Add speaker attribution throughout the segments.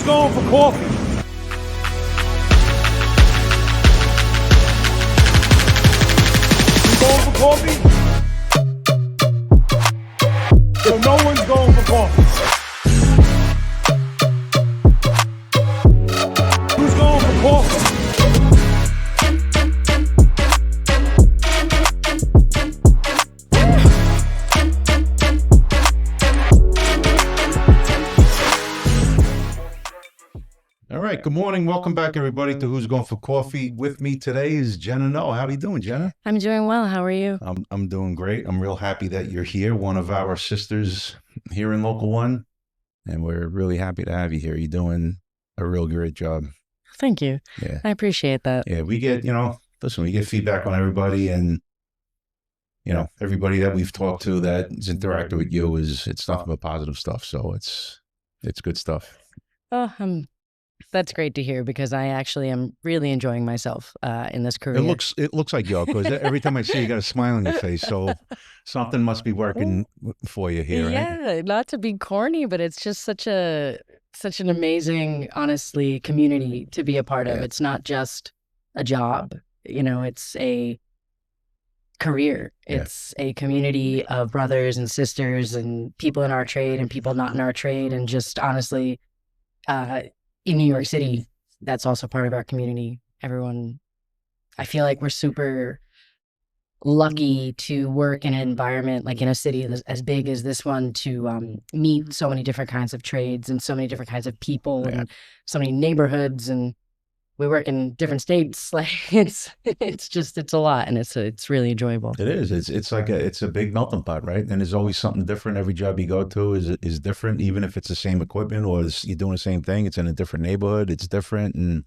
Speaker 1: Who's going for coffee? You going for coffee? So no one's going for coffee. Who's going for coffee?
Speaker 2: All right. Good morning. Welcome back, everybody, to Who's Going for Coffee. With me today is Jenna Noe. How are you doing, Jenna?
Speaker 3: I'm doing well. How are you?
Speaker 2: I'm doing great. I'm real happy that you're here, one of our sisters here in Local 1, and we're really happy to have you here. You're doing a real great job.
Speaker 3: Thank you.
Speaker 2: Yeah.
Speaker 3: I appreciate that.
Speaker 2: Yeah, we get, listen, we get feedback on everybody, and, everybody that we've talked to that's interacted with you it's nothing but positive stuff. So it's good stuff.
Speaker 3: Oh, that's great to hear because I actually am really enjoying myself in this career.
Speaker 2: It looks like you, because every time I see you, got a smile on your face. So something must be working for you here, right?
Speaker 3: Yeah, not to be corny, but it's just such an amazing, honestly, community to be a part of.
Speaker 2: Yeah.
Speaker 3: It's not just a job, it's a career. It's a community of brothers and sisters and people in our trade and people not in our trade. And just honestly, in New York City, that's also part of our community. Everyone, I feel like we're super lucky to work in an environment, like in a city as big as this one, to meet so many different kinds of trades and so many different kinds of people and so many neighborhoods. And we work in different states. Like it's a lot, and it's really enjoyable.
Speaker 2: It is. It's like it's a big melting pot, right? And there's always something different. Every job you go to is different, even if it's the same equipment or you're doing the same thing. It's in a different neighborhood. It's different and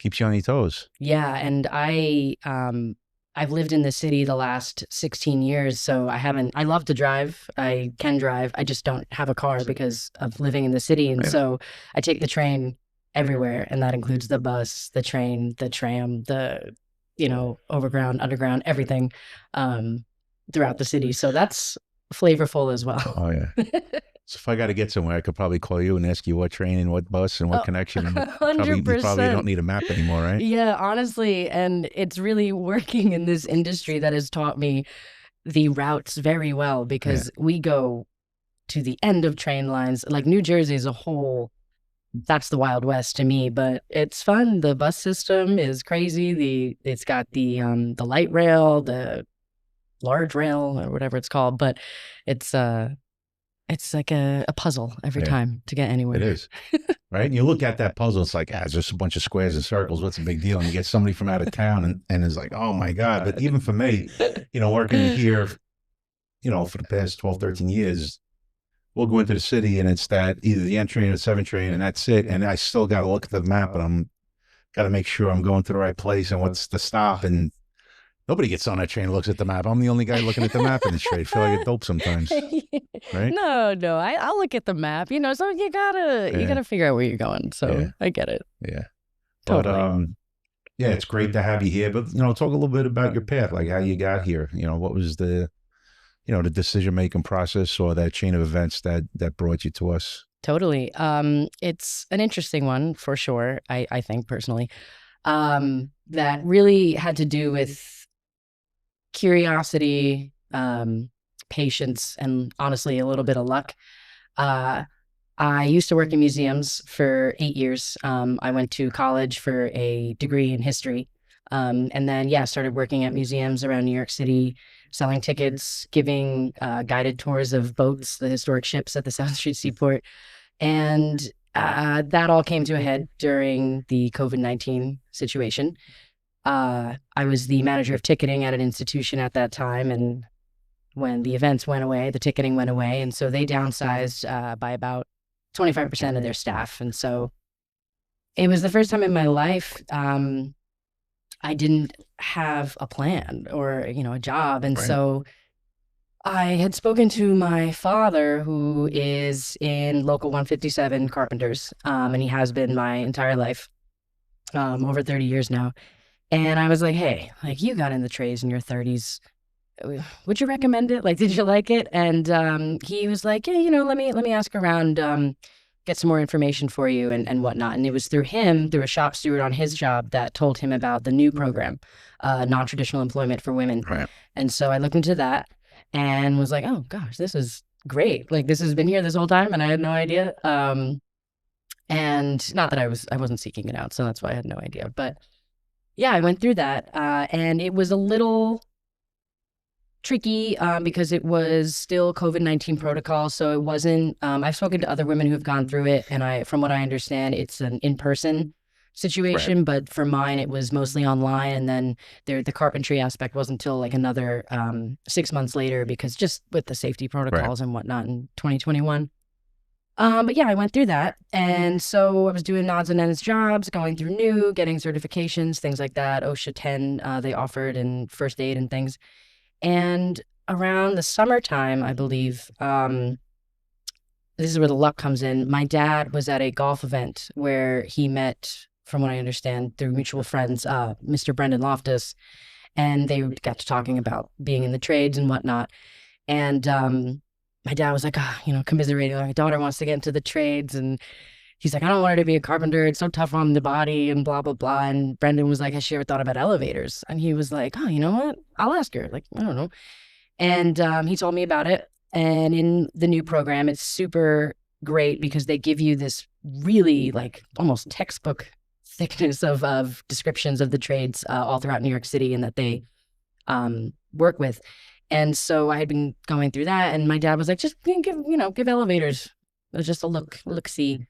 Speaker 2: keeps you on your toes.
Speaker 3: Yeah, and I've lived in the city the last 16 years, so I love to drive. I can drive. I just don't have a car because of living in the city, and so I take the train everywhere, and that includes the bus, the train, the tram, the overground, underground, everything throughout the city. So that's flavorful as well.
Speaker 2: Oh yeah. So if I got to get somewhere, I could probably call you and ask you what train and what bus and what connection. And
Speaker 3: 100%.
Speaker 2: You probably don't need a map anymore, right?
Speaker 3: Yeah, honestly, and it's really working in this industry that has taught me the routes very well, because we go to the end of train lines. Like New Jersey as a whole, that's the Wild West to me, but it's fun. The bus system is crazy. It's got the light rail, the large rail, or whatever it's called, but it's like a puzzle every time to get anywhere.
Speaker 2: It is, right? And you look at that puzzle, it's like, it's just a bunch of squares and circles. What's the big deal? And you get somebody from out of town and it's like, oh my God. But even for me, working here, for the past 12, 13 years, we'll go into the city and it's that either the N train or the 7 train, and that's it. And I still got to look at the map, and I'm got to make sure I'm going to the right place and what's the stop. And nobody gets on that train and looks at the map. I'm the only guy looking at the map in the train. I feel like a dope sometimes, right?
Speaker 3: No, I'll look at the map. So you gotta figure out where you're going. So I get it.
Speaker 2: Yeah,
Speaker 3: totally.
Speaker 2: But it's great to have you here. But talk a little bit about your path, like how you got here. What was the the decision-making process or that chain of events that brought you to us?
Speaker 3: Totally. It's an interesting one for sure, I think personally, that really had to do with curiosity, patience, and honestly, a little bit of luck. I used to work in museums for 8 years. I went to college for a degree in history. And then, started working at museums around New York City, selling tickets, giving guided tours of boats, the historic ships at the South Street Seaport. And that all came to a head during the COVID-19 situation. I was the manager of ticketing at an institution at that time. And when the events went away, the ticketing went away. And so they downsized by about 25% of their staff. And so it was the first time in my life I didn't have a plan or, a job. And so I had spoken to my father, who is in Local 157 Carpenters, and he has been my entire life, over 30 years now. And I was like, hey, you got in the trades in your 30s. Would you recommend it? Did you like it? And he was like, yeah, let me ask around. get some more information for you and whatnot. And it was through him, through a shop steward on his job, that told him about the new program, non-traditional employment for women.
Speaker 2: Right.
Speaker 3: And so I looked into that and was like, oh gosh, this is great. Like, this has been here this whole time and I had no idea. And not that I wasn't seeking it out, so that's why I had no idea. But yeah, I went through that, and it was a little tricky because it was still COVID-19 protocol. So it wasn't, I've spoken to other women who have gone through it, and from what I understand, it's an in-person situation. Right. But for mine, it was mostly online. And then the carpentry aspect wasn't until like another 6 months later, because just with the safety protocols and whatnot in 2021. But yeah, I went through that. And so I was doing odds and ends jobs, going through new, getting certifications, things like that. OSHA 10, they offered, and first aid and things. And around the summertime, I believe, this is where the luck comes in. My dad was at a golf event where he met, from what I understand, through mutual friends, Mr. Brendan Loftus, and they got to talking about being in the trades and whatnot. And my dad was like, commiserating, my daughter wants to get into the trades. And he's like, I don't want her to be a carpenter. It's so tough on the body and blah, blah, blah. And Brendan was like, has she ever thought about elevators? And he was like, oh, you know what? I'll ask her. Like, I don't know. And he told me about it. And in the new program, it's super great because they give you this really like almost textbook thickness of descriptions of the trades all throughout New York City, and that they work with. And so I had been going through that, and my dad was like, just give elevators just a look-see.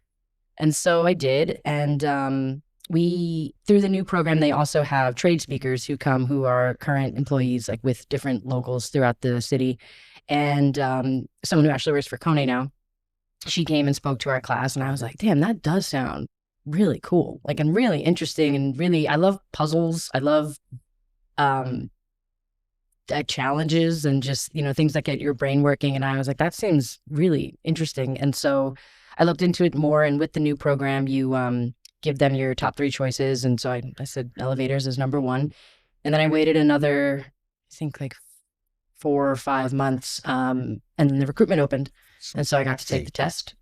Speaker 3: And so I did. And through the new program, they also have trade speakers who come, who are current employees, like with different locals throughout the city. And someone who actually works for Kone now, she came and spoke to our class, and I was like, damn, that does sound really cool, like, and really interesting, and really, I love puzzles. I love challenges and just, things that get your brain working. And I was like, that seems really interesting. And so I looked into it more, and with the new program, you give them your top 3 choices. And so I said elevators is number 1. And then I waited another, I think like 4 or 5 months, and then the recruitment opened. And so I got to take the test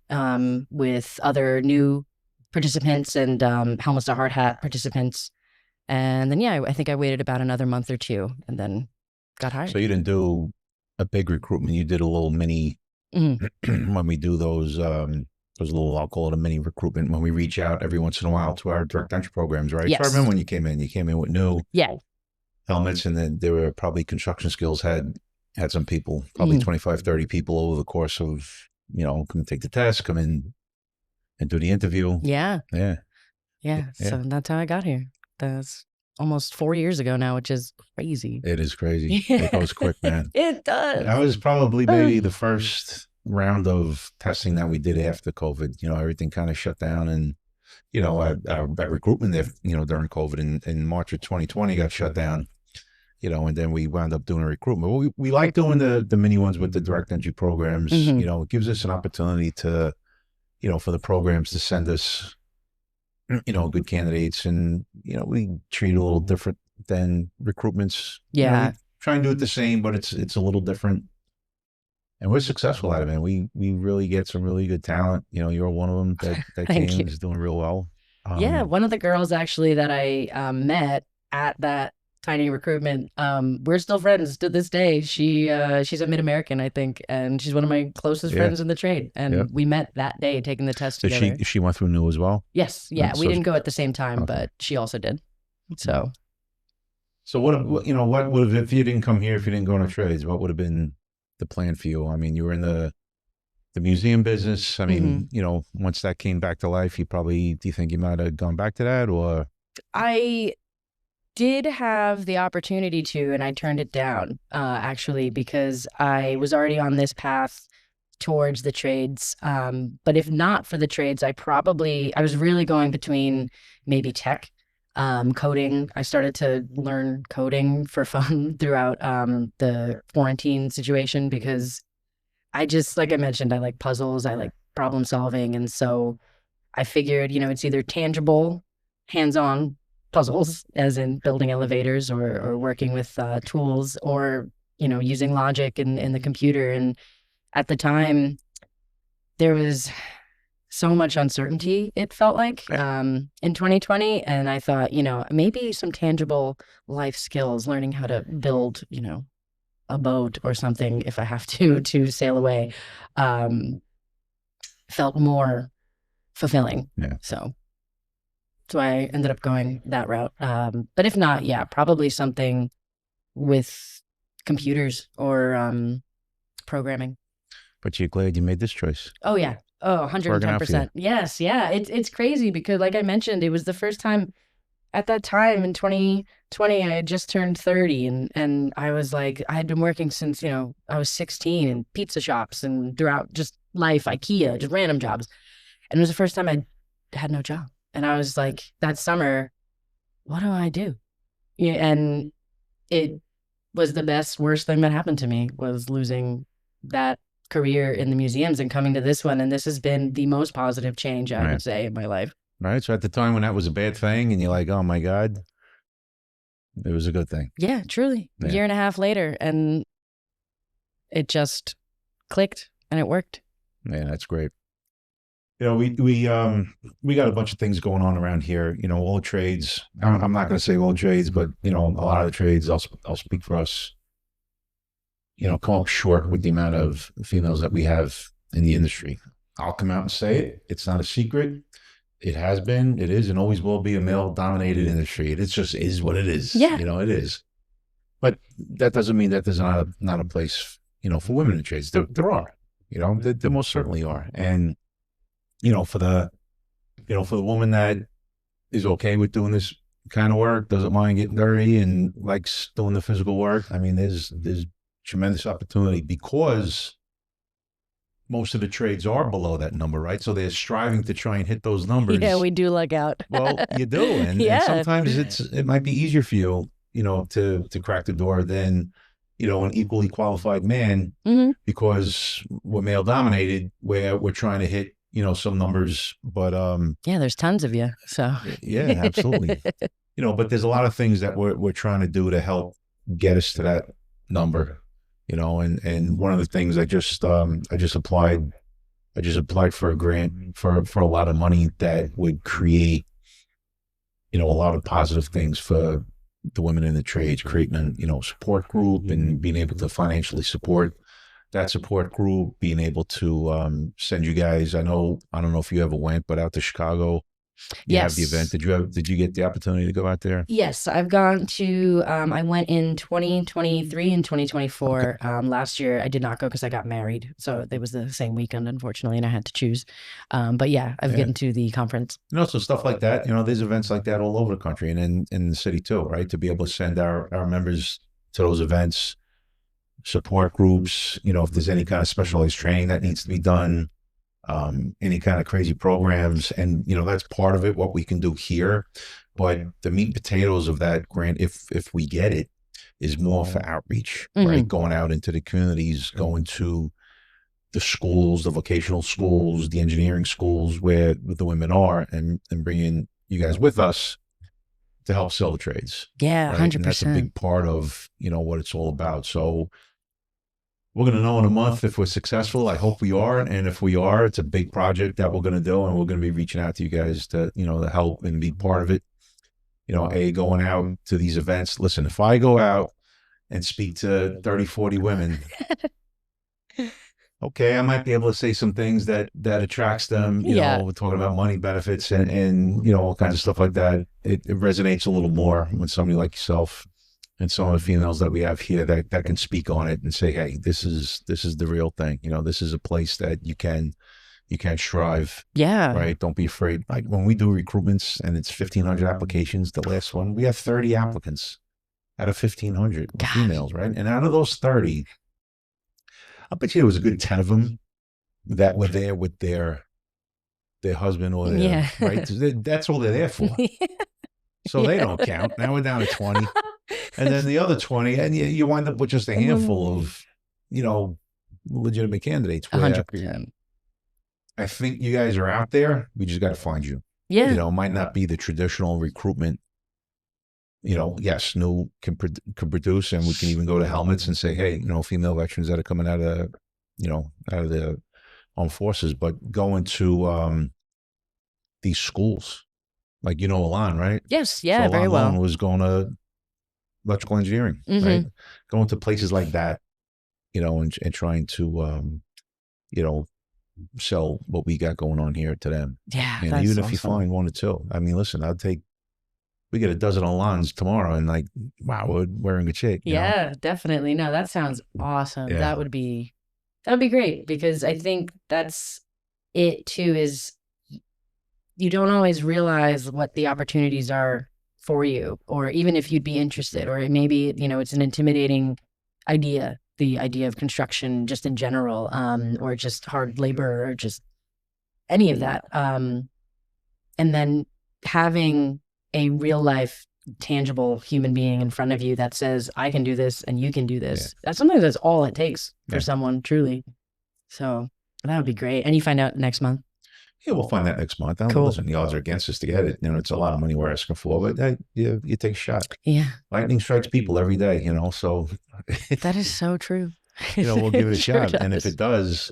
Speaker 3: with other new participants and helmets to hard hat participants. And then, yeah, I think I waited about another month or 2 and then got hired.
Speaker 2: So you didn't do a big recruitment. You did a little mini, when we do those little, I'll call it a mini recruitment, when we reach out every once in a while to our direct entry programs, right?
Speaker 3: Yes.
Speaker 2: So I remember when you came in with new helmets, and then there were probably construction skills had some people, probably 25, 30 people over the course of, come take the test, come in and do the interview.
Speaker 3: Yeah.
Speaker 2: Yeah.
Speaker 3: So that's how I got here. That's almost 4 years ago now, which is crazy.
Speaker 2: It is crazy. It goes quick, man.
Speaker 3: It does.
Speaker 2: That was probably maybe the first round of testing that we did after COVID. Everything kind of shut down, and our recruitment there, during COVID in March of 2020 got shut down. And then we wound up doing a recruitment. Well, we like doing the mini ones with the direct entry programs. It gives us an opportunity to, for the programs to send us, good candidates, and we treat it a little different than recruitments.
Speaker 3: Yeah,
Speaker 2: we try and do it the same, but it's a little different, and we're successful at it, man. We really get some really good talent. You're one of them that came is doing real well.
Speaker 3: Yeah, one of the girls actually that I met at that tiny recruitment, we're still friends to this day. She's a Mid-American, I think, and she's one of my closest friends in the trade. And we met that day taking the test together.
Speaker 2: She went through new as well?
Speaker 3: Yes. Yeah. We didn't go at the same time, but she also did. So
Speaker 2: what would have, if you didn't come here, if you didn't go into trades, what would have been the plan for you? I mean, you were in the museum business. I mean, once that came back to life, do you think you might have gone back to that? Or
Speaker 3: I did have the opportunity to, and I turned it down, actually, because I was already on this path towards the trades. But if not for the trades, I was really going between maybe tech, coding. I started to learn coding for fun throughout the quarantine situation, because I just, like I mentioned, I like puzzles, I like problem solving. And so I figured, it's either tangible, hands-on puzzles, as in building elevators or working with tools, or using logic in the computer. And at the time, there was so much uncertainty, it felt like, in 2020. And I thought, maybe some tangible life skills, learning how to build, a boat or something if I have to sail away, felt more fulfilling.
Speaker 2: Yeah.
Speaker 3: So I ended up going that route. But if not, yeah, probably something with computers or programming.
Speaker 2: But you're glad you made this choice.
Speaker 3: Oh yeah. Oh,
Speaker 2: working out for you.
Speaker 3: 110%. Yes, yeah. It's crazy because, like I mentioned, it was the first time at that time in 2020. I had just turned 30, and I was like, I had been working since, I was 16 in pizza shops and throughout just life, IKEA, just random jobs. And it was the first time I had no job. And I was like, that summer, what do I do? Yeah, and it was the best, worst thing that happened to me was losing that career in the museums and coming to this one. And this has been the most positive change, I would say, in my life.
Speaker 2: Right. So at the time when that was a bad thing and you're like, oh my God, it was a good thing.
Speaker 3: Yeah, truly.
Speaker 2: Yeah.
Speaker 3: A year and a half later, and it just clicked and it worked.
Speaker 2: Yeah, that's great. We got a bunch of things going on around here. All the trades. I'm not going to say all the trades, but a lot of the trades. I'll speak for us. Come up short with the amount of females that we have in the industry. I'll come out and say it. It's not a secret. It has been, it is, and always will be a male-dominated industry. It just is what it is.
Speaker 3: Yeah.
Speaker 2: It is. But that doesn't mean that there's not a place, for women in the trades. There are. There most certainly are. And for the woman that is okay with doing this kind of work, doesn't mind getting dirty and likes doing the physical work, I mean, there's tremendous opportunity because most of the trades are below that number, right? So they're striving to try and hit those numbers.
Speaker 3: Yeah, we do luck out.
Speaker 2: Well, you do. And,
Speaker 3: Yeah.
Speaker 2: and sometimes it might be easier for you, to crack the door than, an equally qualified man, because we're male dominated, where we're trying to hit, some numbers, but
Speaker 3: yeah, there's tons of you. So
Speaker 2: yeah, absolutely. But there's a lot of things that we're trying to do to help get us to that number, and one of the things I just applied for a grant for a lot of money that would create, a lot of positive things for the women in the trades, creating a, support group and being able to financially support that support group, being able to send you guys. I don't know if you ever went, but out to Chicago, you have the event. Did you get the opportunity to go out there?
Speaker 3: Yes, I've gone to, I went in 2023 and 2024.
Speaker 2: Okay.
Speaker 3: Last year I did not go because I got married. So it was the same weekend, unfortunately, and I had to choose. But yeah, I've gotten to the conference.
Speaker 2: So stuff like that, there's events like that all over the country and in the city too, right? To be able to send our members to those events, support groups, if there's any kind of specialized training that needs to be done, any kind of crazy programs. And, that's part of it, what we can do here. But the meat and potatoes of that grant, if we get it, is more for outreach, right? Going out into the communities, going to the schools, the vocational schools, the engineering schools where the women are, and bringing you guys with us to help sell the trades.
Speaker 3: Yeah,
Speaker 2: right?
Speaker 3: 100%.
Speaker 2: And that's a big part of, what it's all about. So we're going to know in a month if we're successful. I hope we are. And if we are, it's a big project that we're going to do. And we're going to be reaching out to you guys to, to help and be part of it. Going out to these events. Listen, if I go out and speak to 30, 40 women, okay, I might be able to say some things that attracts them. We're talking about money benefits and all kinds of stuff like that. It resonates a little more when somebody like yourself and some of the females that we have here that can speak on it and say, hey, this is the real thing. This is a place that you can strive.
Speaker 3: Yeah.
Speaker 2: Right. Don't be afraid. Like when we do recruitments and it's 1,500 applications, the last one, we have 30 applicants out of 1,500 females. Right. And out of those 30, I bet you there was a good 10 of them that were there with their husband or their, right. That's all they're there for. So they don't count. Now we're down to 20. And then the other 20, and you wind up with just a handful of, legitimate candidates.
Speaker 3: 100%.
Speaker 2: I think you guys are out there. We just got to find you.
Speaker 3: Yeah.
Speaker 2: It might not be the traditional recruitment. Yes, Noe can produce, and we can even go to helmets and say, hey, female veterans that are coming out of the armed forces, but going to these schools, like Alon, right?
Speaker 3: Yes,
Speaker 2: So
Speaker 3: yeah, very
Speaker 2: Alon
Speaker 3: well.
Speaker 2: was going to electrical engineering, right? Going to places like that, and trying to sell what we got going on here to them.
Speaker 3: Yeah,
Speaker 2: And
Speaker 3: that's
Speaker 2: even if you
Speaker 3: awesome.
Speaker 2: find one or two, I mean, listen, we get a dozen Alons tomorrow, and like, wow, we're in good shape.
Speaker 3: Yeah, definitely. No, that sounds awesome.
Speaker 2: Yeah.
Speaker 3: That'd be great, because I think that's it too, is you don't always realize what the opportunities are for you, or even if you'd be interested, or maybe, it's an intimidating idea, the idea of construction just in general, or just hard labor, or just any of that. And then having a real life, tangible human being in front of you that says, I can do this and you can do this. Sometimes that's all it takes for someone, truly. So that would be great. And you find out next month.
Speaker 2: Yeah, we'll find that next month.
Speaker 3: Cool.
Speaker 2: Listen, the odds are against us to get it. It's a lot of money we're asking for, but you take a shot.
Speaker 3: Yeah.
Speaker 2: Lightning strikes people every day, so
Speaker 3: that is so true.
Speaker 2: We'll give it a
Speaker 3: Sure
Speaker 2: shot. And if
Speaker 3: does.
Speaker 2: it does,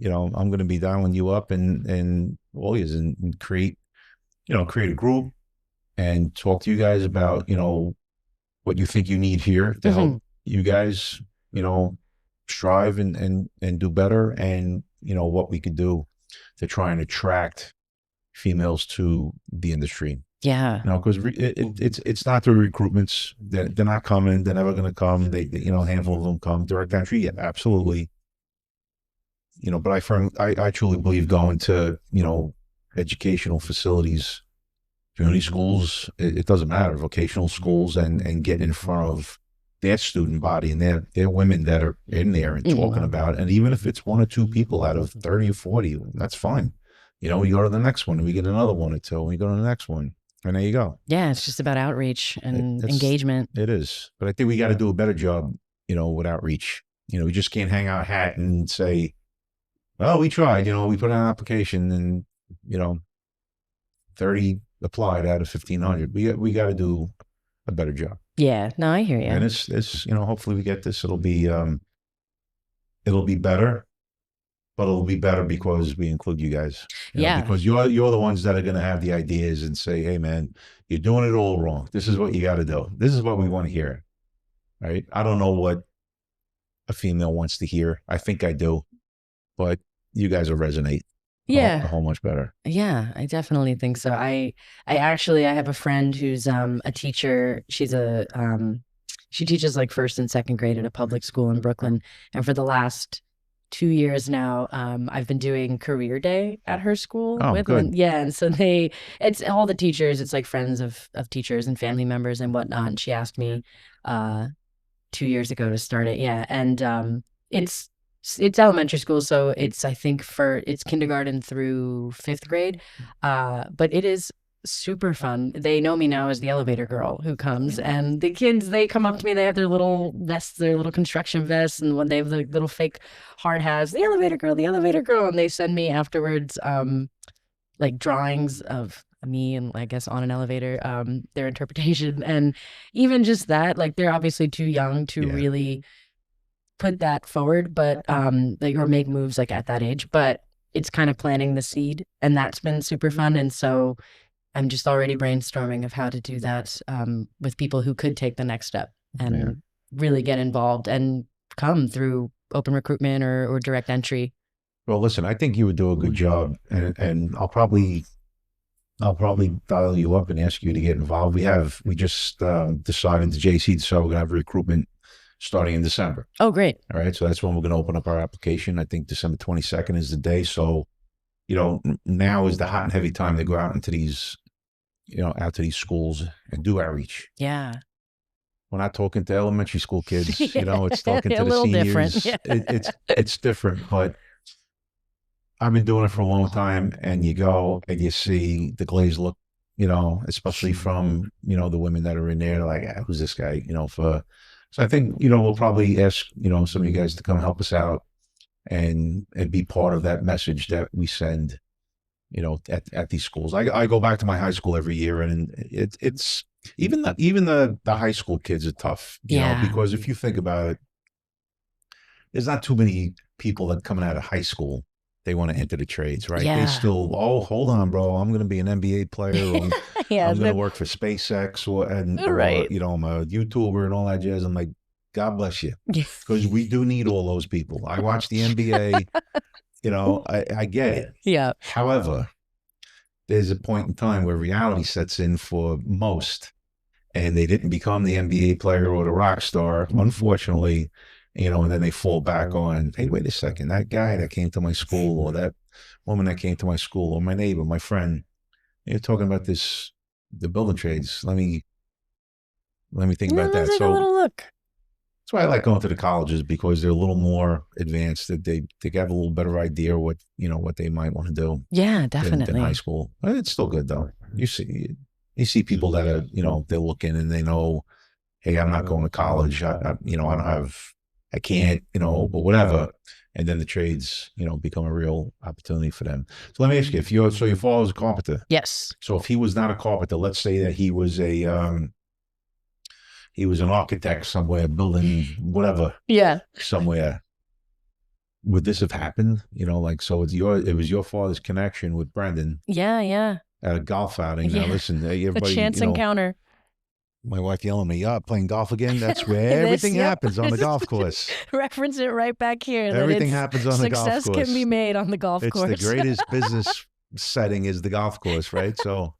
Speaker 2: I'm going to be dialing you up and all yous and create a group and talk to you guys about, what you think you need here to help you guys, strive and do better, and, what we could do to try and attract females to the industry.
Speaker 3: Yeah.
Speaker 2: Because it's not the recruitments. They're not coming. They're never going to come. They a handful of them come. Direct entry, yeah, absolutely. But I truly believe going to, educational facilities, community schools, it doesn't matter, vocational schools, and get in front of their student body and their women that are in there and talking about it. And even if it's one or two people out of 30 or 40, that's fine. We go to the next one and we get another one or two, and we go to the next one. And there you go.
Speaker 3: Yeah, it's just about outreach and engagement.
Speaker 2: It is. But I think we got to do a better job, with outreach. We just can't hang our hat and say, well, we tried, we put out an application and, 30 applied out of 1,500. We got to do a better job.
Speaker 3: Yeah, no, I hear you.
Speaker 2: And it's hopefully we get this. It'll be better, but it'll be better because we include you guys. Because you're the ones that are going to have the ideas and say, hey man, you're doing it all wrong. This is what you got to do. This is what we want to hear. Right? I don't know what a female wants to hear. I think I do, but you guys will resonate. A whole much better.
Speaker 3: Yeah, I definitely think so. I have a friend who's a teacher. She's she teaches like first and second grade at a public school in Brooklyn. And for the last 2 years now, I've been doing career day at her school with them. Yeah, and so it's all the teachers, it's like friends of teachers and family members and whatnot. And she asked me 2 years ago to start it. Yeah. And it's elementary school, so it's, I think, it's kindergarten through 5th grade, but it is super fun. They know me now as the elevator girl who comes, and the kids, they come up to me, they have their little vests, their little construction vests, and when they have the little fake hard hats, the elevator girl, and they send me afterwards like drawings of me and, I guess, on an elevator, their interpretation, and even just that, like, they're obviously too young to really put that forward, but or make moves like at that age, but it's kind of planting the seed, and that's been super fun. And so I'm just already brainstorming of how to do that with people who could take the next step and really get involved and come through open recruitment or direct entry.
Speaker 2: Well, listen, I think you would do a good job, and I'll probably dial you up and ask you to get involved. We just decided, the JC decided we're gonna have recruitment starting in December.
Speaker 3: Oh, great.
Speaker 2: All right. So that's when we're going to open up our application. I think December 22nd is the day. So, now is the hot and heavy time to go out into these, out to these schools and do outreach.
Speaker 3: Yeah.
Speaker 2: We're not talking to elementary school kids, it's talking to
Speaker 3: a
Speaker 2: the
Speaker 3: little
Speaker 2: seniors.
Speaker 3: different.
Speaker 2: It's different, but I've been doing it for a long time, and you go and you see the glazed look, especially from, the women that are in there, like, who's this guy, So I think, we'll probably ask, some of you guys to come help us out and be part of that message that we send, at these schools. I go back to my high school every year, and it's even the high school kids are tough, you know, because if you think about it, there's not too many people that coming out of high school they want to enter the trades, right? They
Speaker 3: Yeah.
Speaker 2: still, oh, hold on, bro. I'm going to be an NBA player. Or
Speaker 3: Yeah,
Speaker 2: I'm going to work for SpaceX or
Speaker 3: Right.
Speaker 2: you know, I'm a YouTuber and all that jazz. I'm like, God bless you. Because we do need all those people. I watch the NBA, you know, I get it.
Speaker 3: Yeah.
Speaker 2: However, there's a point in time where reality sets in for most, and they didn't become the NBA player or the rock star, unfortunately, you know, and then they fall back on, hey, wait a second, that guy that came to my school or that woman that came to my school or my neighbor, my friend, you're talking about the building trades. Let me think about that.
Speaker 3: Take a
Speaker 2: So
Speaker 3: little look.
Speaker 2: that's why I like going to the colleges, because they're a little more advanced. That they have a little better idea what, you know, what they might want to do
Speaker 3: Yeah,
Speaker 2: than
Speaker 3: definitely.
Speaker 2: high school. It's still good though. You see people that are, you know, they're looking and they know, hey, I'm not going to college. You know, I can't, you know, but whatever. And then the trades, you know, become a real opportunity for them. So let me ask you, so your father's a carpenter.
Speaker 3: Yes.
Speaker 2: So if he was not a carpenter, let's say that he was an architect somewhere, building whatever.
Speaker 3: Yeah.
Speaker 2: Somewhere. Would this have happened? You know, like, so it was your father's connection with Brendan
Speaker 3: Yeah.
Speaker 2: at a golf outing. Now
Speaker 3: Yeah.
Speaker 2: listen, hey,
Speaker 3: A
Speaker 2: everybody,
Speaker 3: chance
Speaker 2: you know,
Speaker 3: encounter.
Speaker 2: my wife yelling at me, yeah, playing golf again. That's where everything
Speaker 3: Yep.
Speaker 2: happens on the golf course.
Speaker 3: Reference it right back here. that
Speaker 2: Everything
Speaker 3: it's-
Speaker 2: happens on the golf course.
Speaker 3: Success can be made on the golf
Speaker 2: It's
Speaker 3: course.
Speaker 2: the greatest business setting is the golf course, right? So,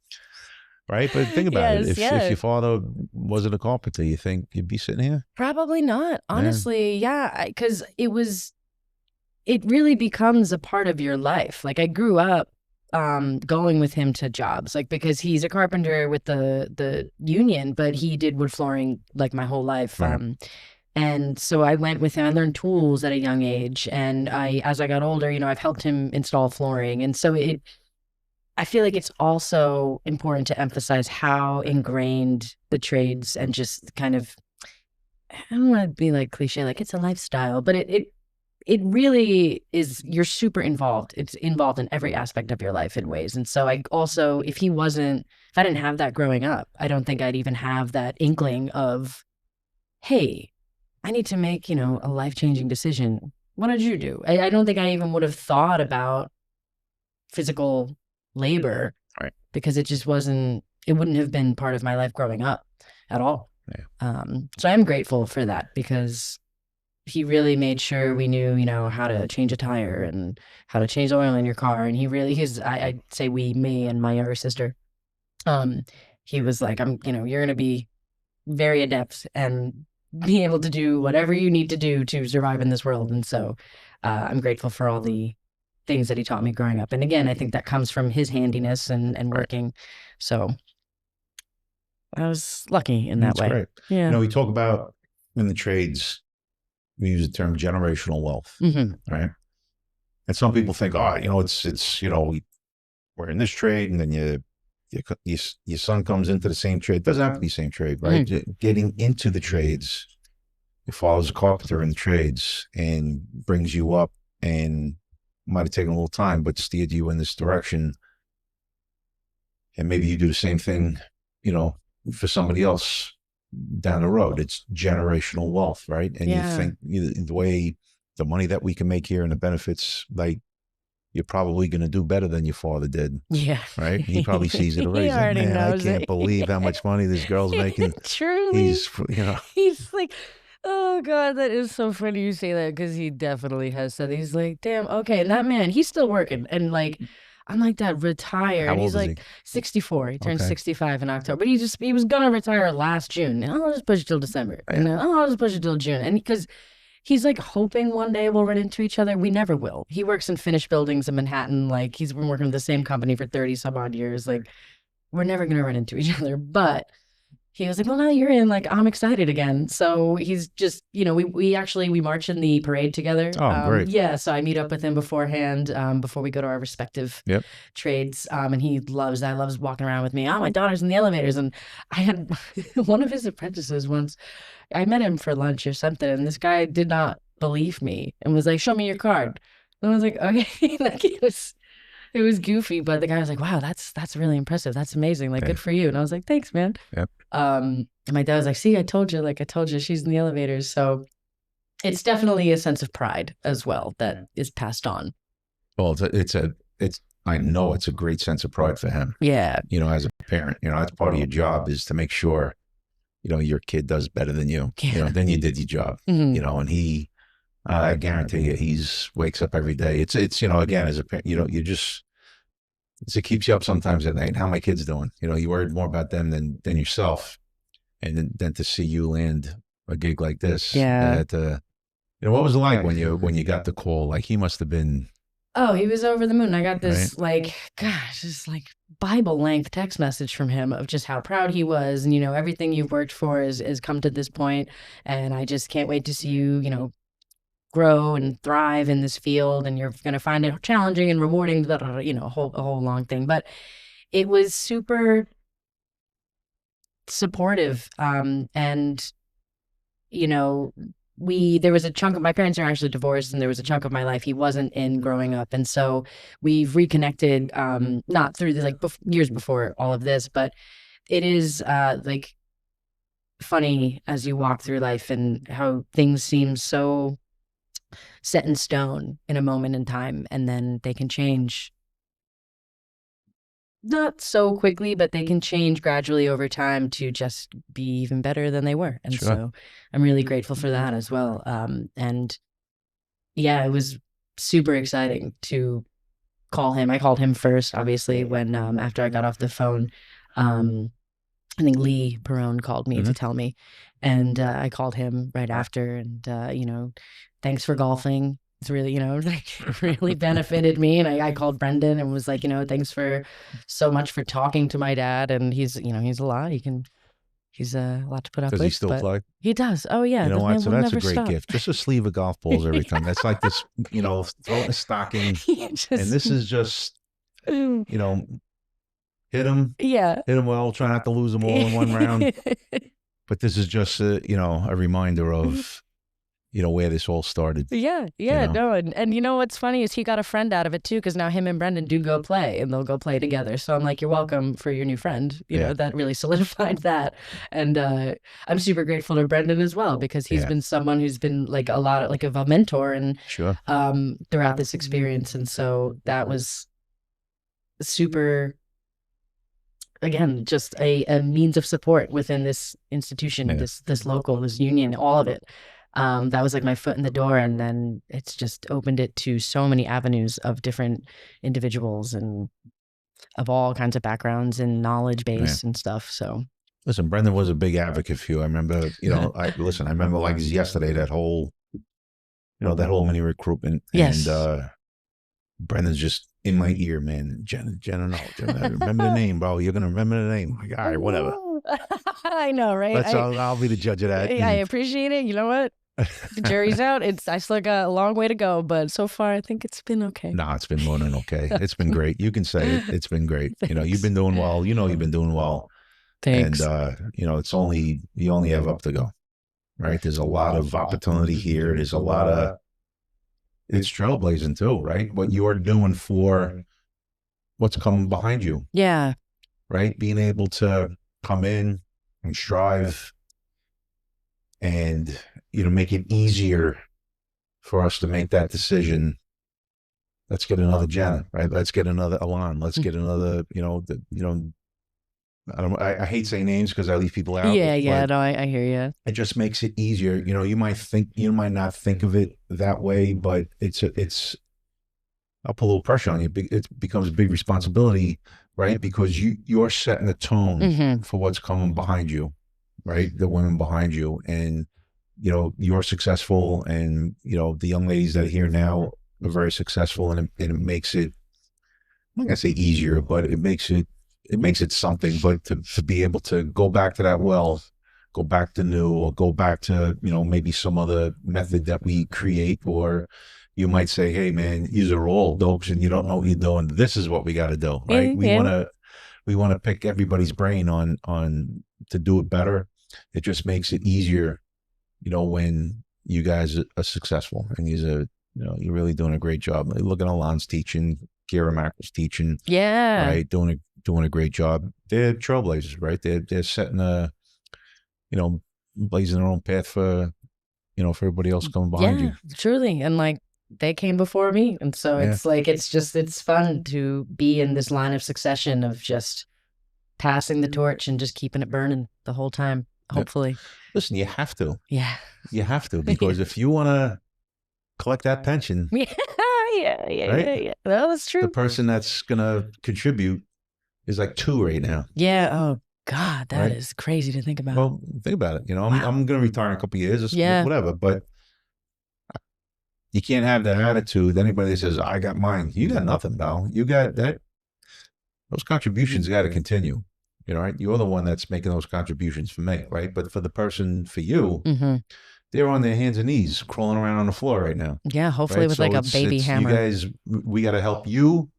Speaker 2: right? But think about it.
Speaker 3: Yes,
Speaker 2: If your father wasn't a carpenter, you think you'd be sitting here?
Speaker 3: Probably not. Honestly, yeah, because it really becomes a part of your life. Like I grew up going with him to jobs, like because he's a carpenter with the union, but he did wood flooring like my whole life.
Speaker 2: Right.
Speaker 3: And so I went with him. I learned tools at a young age, and as I got older, you know, I've helped him install flooring, and so I feel like it's also important to emphasize how ingrained the trades and just kind of, I don't want to be like cliche, like it's a lifestyle, but it really is, you're super involved. It's involved in every aspect of your life in ways. And so I also, if I didn't have that growing up, I don't think I'd even have that inkling of, hey, I need to make, you know, a life-changing decision. What did you do? I don't think I even would have thought about physical labor,
Speaker 2: Right.
Speaker 3: because it wouldn't have been part of my life growing up at all.
Speaker 2: Yeah.
Speaker 3: So I'm grateful for that, because he really made sure we knew, you know, how to change a tire and how to change oil in your car. And I'd say me and my younger sister, he was like, you're going to be very adept and be able to do whatever you need to do to survive in this world. And so I'm grateful for all the things that he taught me growing up. And again, I think that comes from his handiness and working. So I was lucky in that
Speaker 2: That's
Speaker 3: way.
Speaker 2: great.
Speaker 3: Yeah.
Speaker 2: You know, we talk about in the trades, we use the term generational wealth, right? And some people think, oh, you know, it's you know, we're in this trade, and then your son comes into the same trade. It doesn't have to be the same trade, right? Getting into the trades, your father's a carpenter in the trades and brings you up, and might have taken a little time, but steered you in this direction. And maybe you do the same thing, you know, for somebody else down the road. It's generational wealth, right? And you think the way the money that we can make here and the benefits, like, you're probably going to do better than your father did.
Speaker 3: Yeah.
Speaker 2: Right? He probably sees it already.
Speaker 3: He
Speaker 2: He's like,
Speaker 3: already
Speaker 2: man, I
Speaker 3: knows
Speaker 2: can't
Speaker 3: it."
Speaker 2: believe how much money this girl's making.
Speaker 3: Truly.
Speaker 2: He's, you know,
Speaker 3: He's like, oh God, that is so funny you say that, because he definitely has said, he's like, damn, okay. And that man, he's still working. And like, I'm like, that retire.
Speaker 2: How
Speaker 3: And he's
Speaker 2: old is
Speaker 3: like 64. He turned
Speaker 2: Okay.
Speaker 3: 65 in October. But he was going to retire last June. And I'll just push it till December. And then, I'll just push it till June. And because he's like hoping one day we'll run into each other. We never will. He works in finished buildings in Manhattan. Like, he's been working with the same company for 30 some odd years. Like, we're never going to run into each other. But he was like, well, now you're in, like, I'm excited again. So he's just, you know, we march in the parade together.
Speaker 2: Oh, great.
Speaker 3: Yeah. So I meet up with him beforehand, before we go to our respective trades. And he loves that. Loves walking around with me. Oh, my daughter's in the elevators. And I had one of his apprentices once, I met him for lunch or something. And this guy did not believe me and was like, show me your card. And I was like, okay. Like, it was goofy, but the guy was like, wow, that's really impressive. That's amazing. Like, good for you. And I was like, thanks, man.
Speaker 2: Yep.
Speaker 3: And my dad was like, see, I told you she's in the elevators. So it's definitely a sense of pride as well that is passed on.
Speaker 2: Well, it's I know it's a great sense of pride for him.
Speaker 3: Yeah.
Speaker 2: You know, as a parent, you know, that's part of your job is to make sure, you know, your kid does better than you. You know, then you did your job.
Speaker 3: Mhm.
Speaker 2: You know, and he, I guarantee you, he's wakes up every day. It's you know, again, as a parent, you know, you just it keeps you up sometimes at night. How my kids doing? You know, you worried more about them than yourself, and then to see you land a gig like this.
Speaker 3: Yeah.
Speaker 2: You know, what was it like when you got the call? Like he must have been
Speaker 3: Oh, he was over the moon. I got
Speaker 2: right.
Speaker 3: this like, gosh, this like Bible length text message from him of just how proud he was, and you know everything you've worked for has come to this point, and I just can't wait to see you, you know, grow and thrive in this field, and you're gonna find it challenging and rewarding. Blah, blah, blah, you know, a whole long thing, but it was super supportive, and you know, there was a chunk of my parents are actually divorced, and there was a chunk of my life he wasn't in growing up, and so we've reconnected, not through the like years before all of this, but it is like funny as you walk through life and how things seem so set in stone in a moment in time, and then they can change not so quickly, but they can change gradually over time to just be even better than they were. And
Speaker 2: Sure.
Speaker 3: so I'm really grateful for that as well. And yeah, it was super exciting to call him. I called him first, obviously, when after I got off the phone. I think Lee Perone called me to tell me, and I called him right after. And you know, thanks for golfing. It's really, you know, like really benefited me. And I called Brendan and was like, you know, thanks for so much for talking to my dad. And he's, you know, he's a lot. He's a lot to put up with.
Speaker 2: Does he still
Speaker 3: but
Speaker 2: play?
Speaker 3: He does. Oh yeah.
Speaker 2: You know
Speaker 3: the
Speaker 2: what?
Speaker 3: man
Speaker 2: So
Speaker 3: will
Speaker 2: that's a
Speaker 3: never
Speaker 2: great
Speaker 3: stop.
Speaker 2: gift. Just a sleeve of golf balls every time. That's like this, you know, throw in a stocking. And this is just, you know, hit him
Speaker 3: yeah.
Speaker 2: well, try not to lose them all in one round. But this is just a, you know, a reminder of, you know, where this all started.
Speaker 3: Yeah,
Speaker 2: know?
Speaker 3: no, and you know what's funny is he got a friend out of it too, because now him and Brendan do go play, and they'll go play together. So I'm like, you're welcome for your new friend. You know, that really solidified that, and I'm super grateful to Brendan as well, because he's been someone who's been like a lot of a mentor and
Speaker 2: Sure.
Speaker 3: throughout this experience, and so that was super. Again, just a means of support within this institution, this local, this union, all of it. That was like my foot in the door, and then it's just opened it to so many avenues of different individuals and of all kinds of backgrounds and knowledge base and stuff. So
Speaker 2: listen, Brendan was a big advocate for you. I remember, you know, I remember like yesterday that whole, you know, that whole mini recruitment.
Speaker 3: Yes.
Speaker 2: And Brendan's just in my ear, man. Jenna Noe. Remember the name, bro. You're gonna remember the name. Like, all right, whatever.
Speaker 3: I know, right?
Speaker 2: I'll be the judge of that.
Speaker 3: I appreciate it. You know what? The jury's out. I still got a long way to go, but so far I think it's been okay.
Speaker 2: No, it's been more than okay. It's been great. You can say it. It's been great. You know, you've been doing well. You know, you've been doing well.
Speaker 3: Thanks.
Speaker 2: And you know, you only have up to go. Right? There's a lot of opportunity here. There's a lot of it's trailblazing too, right? What you're doing for what's coming behind you.
Speaker 3: Yeah.
Speaker 2: Right? Being able to come in and strive and, you know, make it easier for us to make that decision. Let's get another Jenna, right? Let's get another Alon. Let's get another, you know, I hate saying names because I leave people out.
Speaker 3: Yeah. No, I hear you.
Speaker 2: It just makes it easier. You know, you might not think of it that way, but I'll put a little pressure on you. It becomes a big responsibility, right? Because you're setting the tone for what's coming behind you, right? The women behind you, and you know you're successful, and you know the young ladies that are here now are very successful, and it makes it. I'm not gonna say easier, but it makes it something. But to be able to go back to that well, go back to new, or go back to, you know, maybe some other method that we create, or you might say, hey man, these are all dopes and you don't know what you're doing. This is what we got to do, right? We want to pick everybody's brain on to do it better. It just makes it easier, you know, when you guys are successful, and you're really doing a great job. Like, look at Alon's teaching, Kira Mack's teaching, right? Doing a great job. They're trailblazers, right? They're setting you know, blazing their own path for, you know, for everybody else coming behind you.
Speaker 3: Truly. And like, they came before me. And so
Speaker 2: Yeah.
Speaker 3: it's like, it's fun to be in this line of succession of just passing the torch and just keeping it burning the whole time, hopefully.
Speaker 2: Listen, you have to.
Speaker 3: Yeah.
Speaker 2: You have to, because if you want to collect that pension,
Speaker 3: Yeah.
Speaker 2: Right?
Speaker 3: Yeah. Well, that's true.
Speaker 2: the person that's going to contribute is like 2 right now.
Speaker 3: Yeah. Oh, God, that
Speaker 2: Right?
Speaker 3: is crazy to think about.
Speaker 2: Well, think about it. You know, I'm going to retire in a couple of years, or
Speaker 3: Yeah.
Speaker 2: whatever, but you can't have that attitude. Anybody that says, I got mine, you got nothing, pal. You got that. Those contributions got to continue. You know, right? You're the one that's making those contributions for me, right? But for the person, for you,
Speaker 3: Mm-hmm.
Speaker 2: they're on their hands and knees crawling around on the floor right now.
Speaker 3: Yeah, hopefully
Speaker 2: Right?
Speaker 3: with
Speaker 2: So
Speaker 3: like a
Speaker 2: it's-
Speaker 3: baby
Speaker 2: it's-
Speaker 3: hammer.
Speaker 2: You guys, we got to help you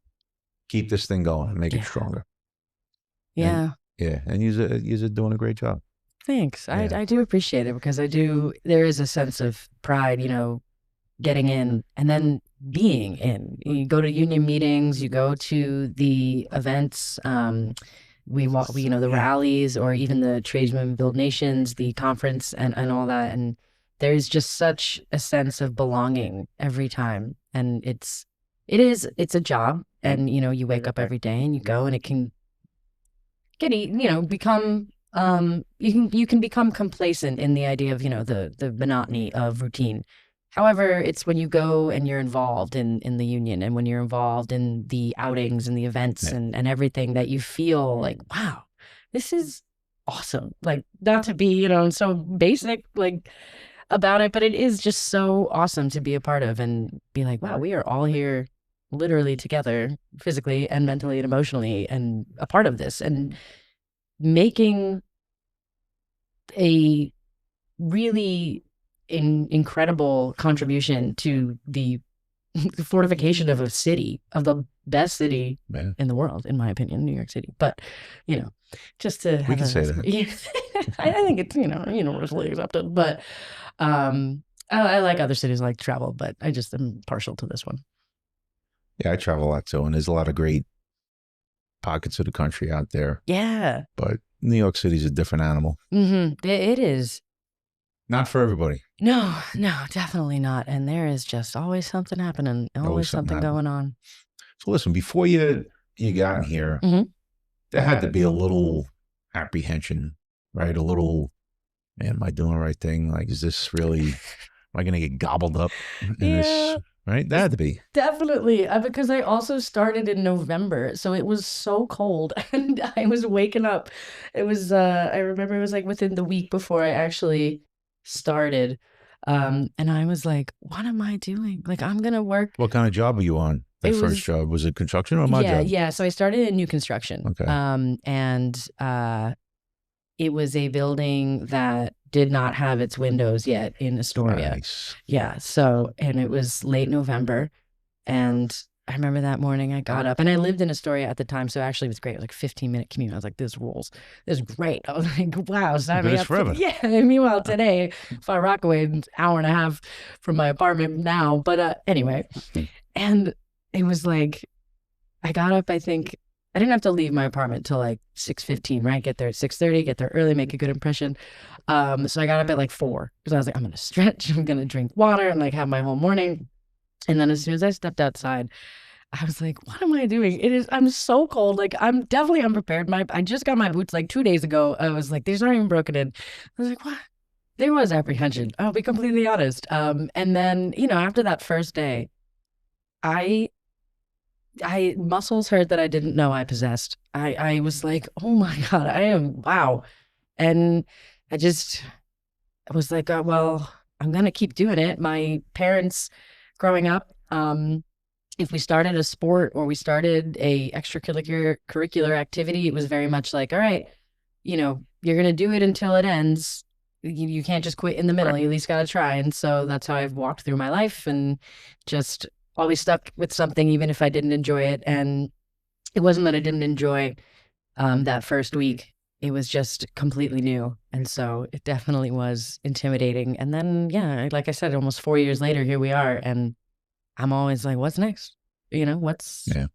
Speaker 2: keep this thing going and make
Speaker 3: Yeah.
Speaker 2: it stronger.
Speaker 3: Yeah.
Speaker 2: Yeah. And you're doing a great job.
Speaker 3: Thanks.
Speaker 2: Yeah.
Speaker 3: I do appreciate it, because there is a sense of pride, getting in and then being in. You go to union meetings, you go to the events, we walk, the rallies, or even the Tradesmen Build Nations, the conference, and all that. And there's just such a sense of belonging every time. And it's a job, and, you wake up every day and you go, and it can become, you can become complacent in the idea of, the monotony of routine. However, it's when you go and you're involved in the union, and when you're involved in the outings and the events and everything, that you feel like, wow, this is awesome. Like, not to be, so basic, like, about it, but it is just so awesome to be a part of and be like, wow, we are all here literally together, physically and mentally and emotionally, and a part of this, and making a really incredible contribution to the fortification of a city, of the best city in the world, in my opinion, New York City. But, just to have
Speaker 2: We can say that.
Speaker 3: Yeah, I think it's, universally accepted. But I like other cities, I like to travel, but I just am partial to this one.
Speaker 2: Yeah, I travel a lot too, and there's a lot of great pockets of the country out there.
Speaker 3: Yeah.
Speaker 2: But New York City's a different animal.
Speaker 3: Mm-hmm. It is.
Speaker 2: Not for everybody.
Speaker 3: No, definitely not. And there is just always something happening, always something going on.
Speaker 2: So listen, before you got here,
Speaker 3: Mhm.
Speaker 2: there had to be a little apprehension, right? A little, man, am I doing the right thing? Like, is this really, am I going to get gobbled up in this? Right? That had to be.
Speaker 3: Definitely. Because I also started in November. So it was so cold and I was waking up. It was, I remember it was like within the week before I actually started. And I was like, what am I doing? Like, I'm going to work.
Speaker 2: What kind of job were you on? That first job? Was it construction or my job?
Speaker 3: Yeah. So I started in new construction.
Speaker 2: Okay.
Speaker 3: And it was a building that did not have its windows yet in Astoria.
Speaker 2: Nice.
Speaker 3: Yeah. So, and it was late November. And I remember that morning I got up, and I lived in Astoria at the time. So actually it was great. It was like 15-minute commute. I was like, this rules. This is great. I was like, wow. Sign me up.
Speaker 2: Forever.
Speaker 3: Yeah. And meanwhile, today, Far Rockaway, an hour and a half from my apartment now. But anyway, and it was like, I got up, I think, I didn't have to leave my apartment till like 6:15, right? Get there at 6:30, get there early, make a good impression. So I got up at like 4 because I was like, I'm going to stretch, I'm going to drink water and like have my whole morning. And then as soon as I stepped outside, I was like, what am I doing? I'm so cold. Like, I'm definitely unprepared. I just got my boots like 2 days ago. I was like, these aren't even broken in. I was like, what? There was apprehension. I'll be completely honest. And then, after that first day, I muscles hurt that I didn't know I possessed. I was like, oh my God, wow. And I was like, well, I'm going to keep doing it. My parents growing up, if we started a sport or we started a extracurricular activity, it was very much like, all right, you're going to do it until it ends. You can't just quit in the middle. You at least got to try. And so that's how I've walked through my life and just always stuck with something, even if I didn't enjoy it. And it wasn't that I didn't enjoy that first week. It was just completely new. And so it definitely was intimidating. And then, yeah, like I said, almost 4 years later, here we are. And I'm always like, what's next? What's going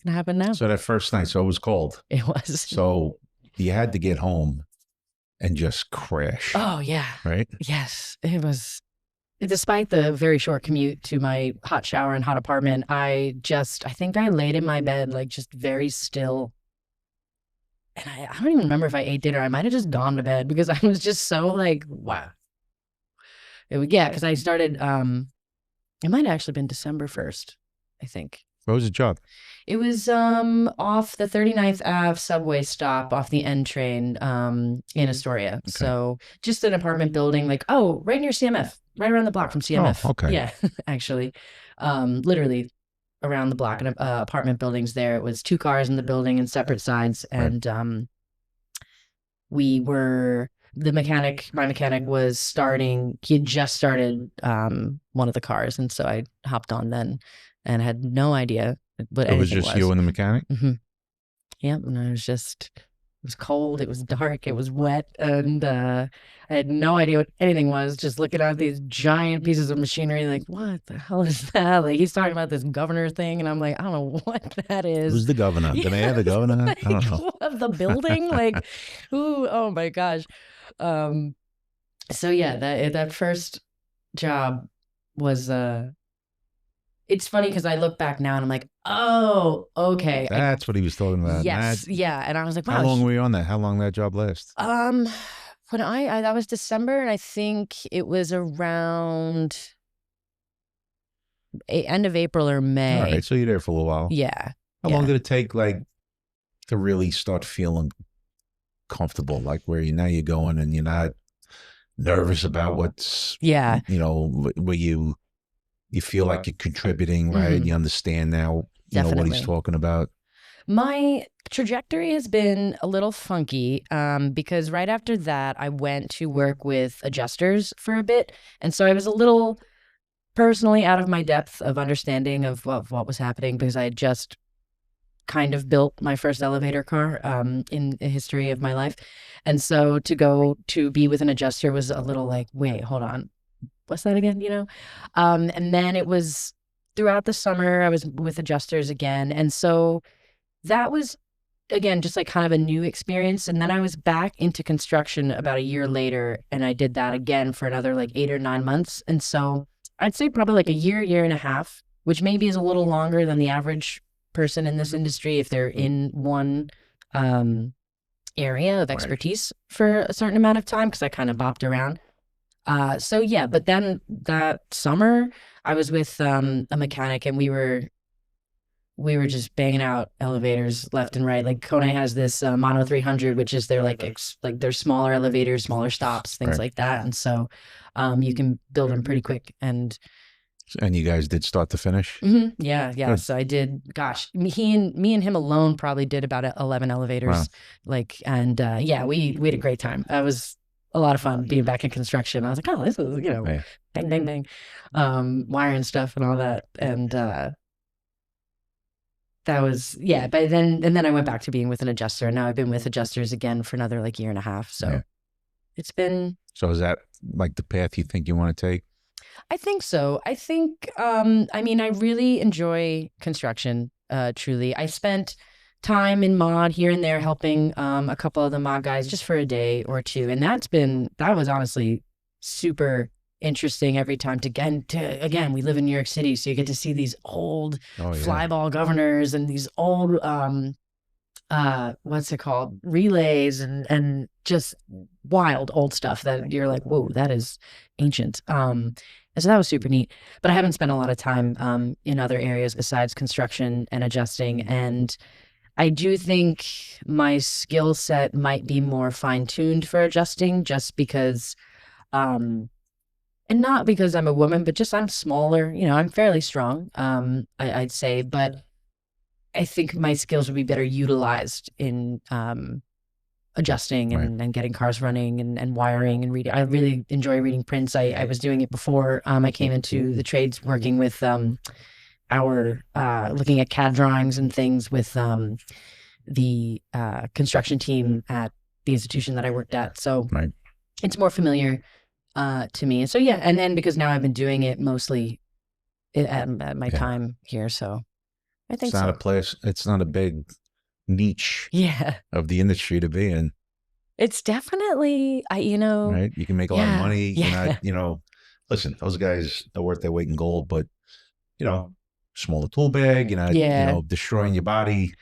Speaker 3: to happen now?
Speaker 2: So that first night, so it was cold.
Speaker 3: It was.
Speaker 2: So you had to get home and just crash.
Speaker 3: Oh, yeah.
Speaker 2: Right?
Speaker 3: Yes. It was despite the very short commute to my hot shower and hot apartment, I think I laid in my bed, like just very still. And I don't even remember if I ate dinner. I might have just gone to bed because I was just so like, wow. Yeah, because I started, it might have actually been December 1st, I think.
Speaker 2: What was the job?
Speaker 3: It was off the 39th Ave subway stop off the N train in Astoria.
Speaker 2: Okay.
Speaker 3: So just an apartment building, like, oh, right near CMF, right around the block from CMF.
Speaker 2: Oh, okay.
Speaker 3: Yeah, actually. Literally around the block, and apartment buildings there. It was 2 cars in the building and separate sides. And my mechanic was starting, he had just started one of the cars. And so I hopped on then and had no idea what anything was.
Speaker 2: It was just you and the mechanic?
Speaker 3: Mm-hmm. Yep. And it was cold, it was dark, it was wet, and I had no idea what anything was, just looking at these giant pieces of machinery, like, what the hell is that? Like, he's talking about this governor thing, and I'm like, I don't know what that is.
Speaker 2: Who's the governor? The mayor, the governor?
Speaker 3: Like,
Speaker 2: I don't know.
Speaker 3: of the building? Like, who? Oh my gosh. So yeah, that first job was it's funny because I look back now and I'm like, oh, okay.
Speaker 2: That's what he was talking about.
Speaker 3: Yes, yeah. And I was like, wow.
Speaker 2: How long were you on that? How long that job last?
Speaker 3: When that was December, and I think it was around end of April or May.
Speaker 2: All right, so you're there for a little while.
Speaker 3: Yeah.
Speaker 2: How long did it take, like, to really start feeling comfortable, like where you're going and you're not nervous about what's, where you feel like you're contributing, right?
Speaker 3: Mm-hmm.
Speaker 2: You understand now, what he's talking about.
Speaker 3: My trajectory has been a little funky because right after that, I went to work with adjusters for a bit. And so I was a little personally out of my depth of understanding of what was happening, because I had just kind of built my first elevator car in the history of my life. And so to go to be with an adjuster was a little like, wait, hold on. What's that again? And then it was throughout the summer, I was with adjusters again. And so that was, again, just like kind of a new experience. And then I was back into construction about a year later, and I did that again for another like 8 or 9 months. And so I'd say probably like a year and a half, which maybe is a little longer than the average person in this industry if they're in one area of expertise for a certain amount of time, because I kind of bopped around. So yeah, but then that summer I was with a mechanic, and we were just banging out elevators left and right. Like Kone has this Mono 300, which is their like their smaller elevators, smaller stops, things like that. And so you can build them pretty quick. And
Speaker 2: you guys did start to finish?
Speaker 3: Mm-hmm. Yeah.
Speaker 2: Good.
Speaker 3: So I did, gosh, me and him alone probably did about 11 elevators.
Speaker 2: Wow.
Speaker 3: Like, and yeah, we had a great time. It was a lot of fun being back in construction. I was like, oh, this is, bang, bang, bang, wiring stuff and all that. And that was, yeah. But then I went back to being with an adjuster, and now I've been with adjusters again for another like year and a half. So it's been.
Speaker 2: So is that like the path you think you want to take?
Speaker 3: I think so. I think, I mean, I really enjoy construction, truly. I spent time in mod here and there helping a couple of the mod guys just for a day or two. And that was honestly super interesting every time again, we live in New York City, so you get to see these old flyball governors and these old, what's it called? Relays and just wild old stuff that you're like, whoa, that is ancient. And so that was super neat, but I haven't spent a lot of time in other areas besides construction and adjusting. And I do think my skill set might be more fine-tuned for adjusting, just because, and not because I'm a woman, but just I'm smaller. I'm fairly strong, I'd say, but I think my skills would be better utilized in adjusting and getting cars running and wiring and reading. I really enjoy reading prints. I was doing it before I came into the trades, working with looking at CAD drawings and things with the construction team at the institution that I worked at. So it's more familiar to me. And so yeah, and then because now I've been doing it mostly at my time here, so I think
Speaker 2: it's not a big niche of the industry to be in.
Speaker 3: It's definitely
Speaker 2: right, you can make a lot of money. You're not, listen, those guys are worth their weight in gold, but you know, smaller tool bag, you
Speaker 3: Yeah.
Speaker 2: know, destroying your body.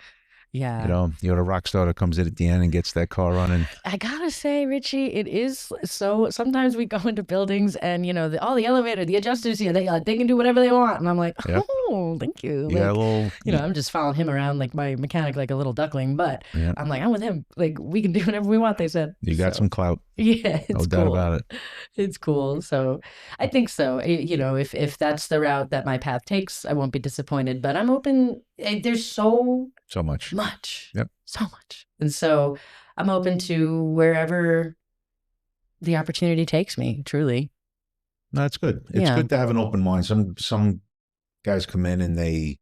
Speaker 3: Yeah.
Speaker 2: You know, you're the rock star that comes in at the end and gets that car running.
Speaker 3: I gotta say, Richie, it is so. Sometimes we go into buildings and the elevator, the adjusters here, they can do whatever they want, and I'm like,
Speaker 2: Yep.
Speaker 3: oh, thank you.
Speaker 2: You got a little,
Speaker 3: I'm just following him around like my mechanic, like a little duckling. But
Speaker 2: yeah,
Speaker 3: I'm like, I'm with him. Like we can do whatever we want. They said
Speaker 2: you got
Speaker 3: So,
Speaker 2: some clout.
Speaker 3: Yeah, it's
Speaker 2: No doubt
Speaker 3: cool.
Speaker 2: about it.
Speaker 3: It's cool. So I think so. If that's the route that my path takes, I won't be disappointed. But I'm open. There's so
Speaker 2: much.
Speaker 3: Yep. So much. And so I'm open to wherever the opportunity takes me, truly.
Speaker 2: No, it's good. It's good to have an open mind. Some guys come in and they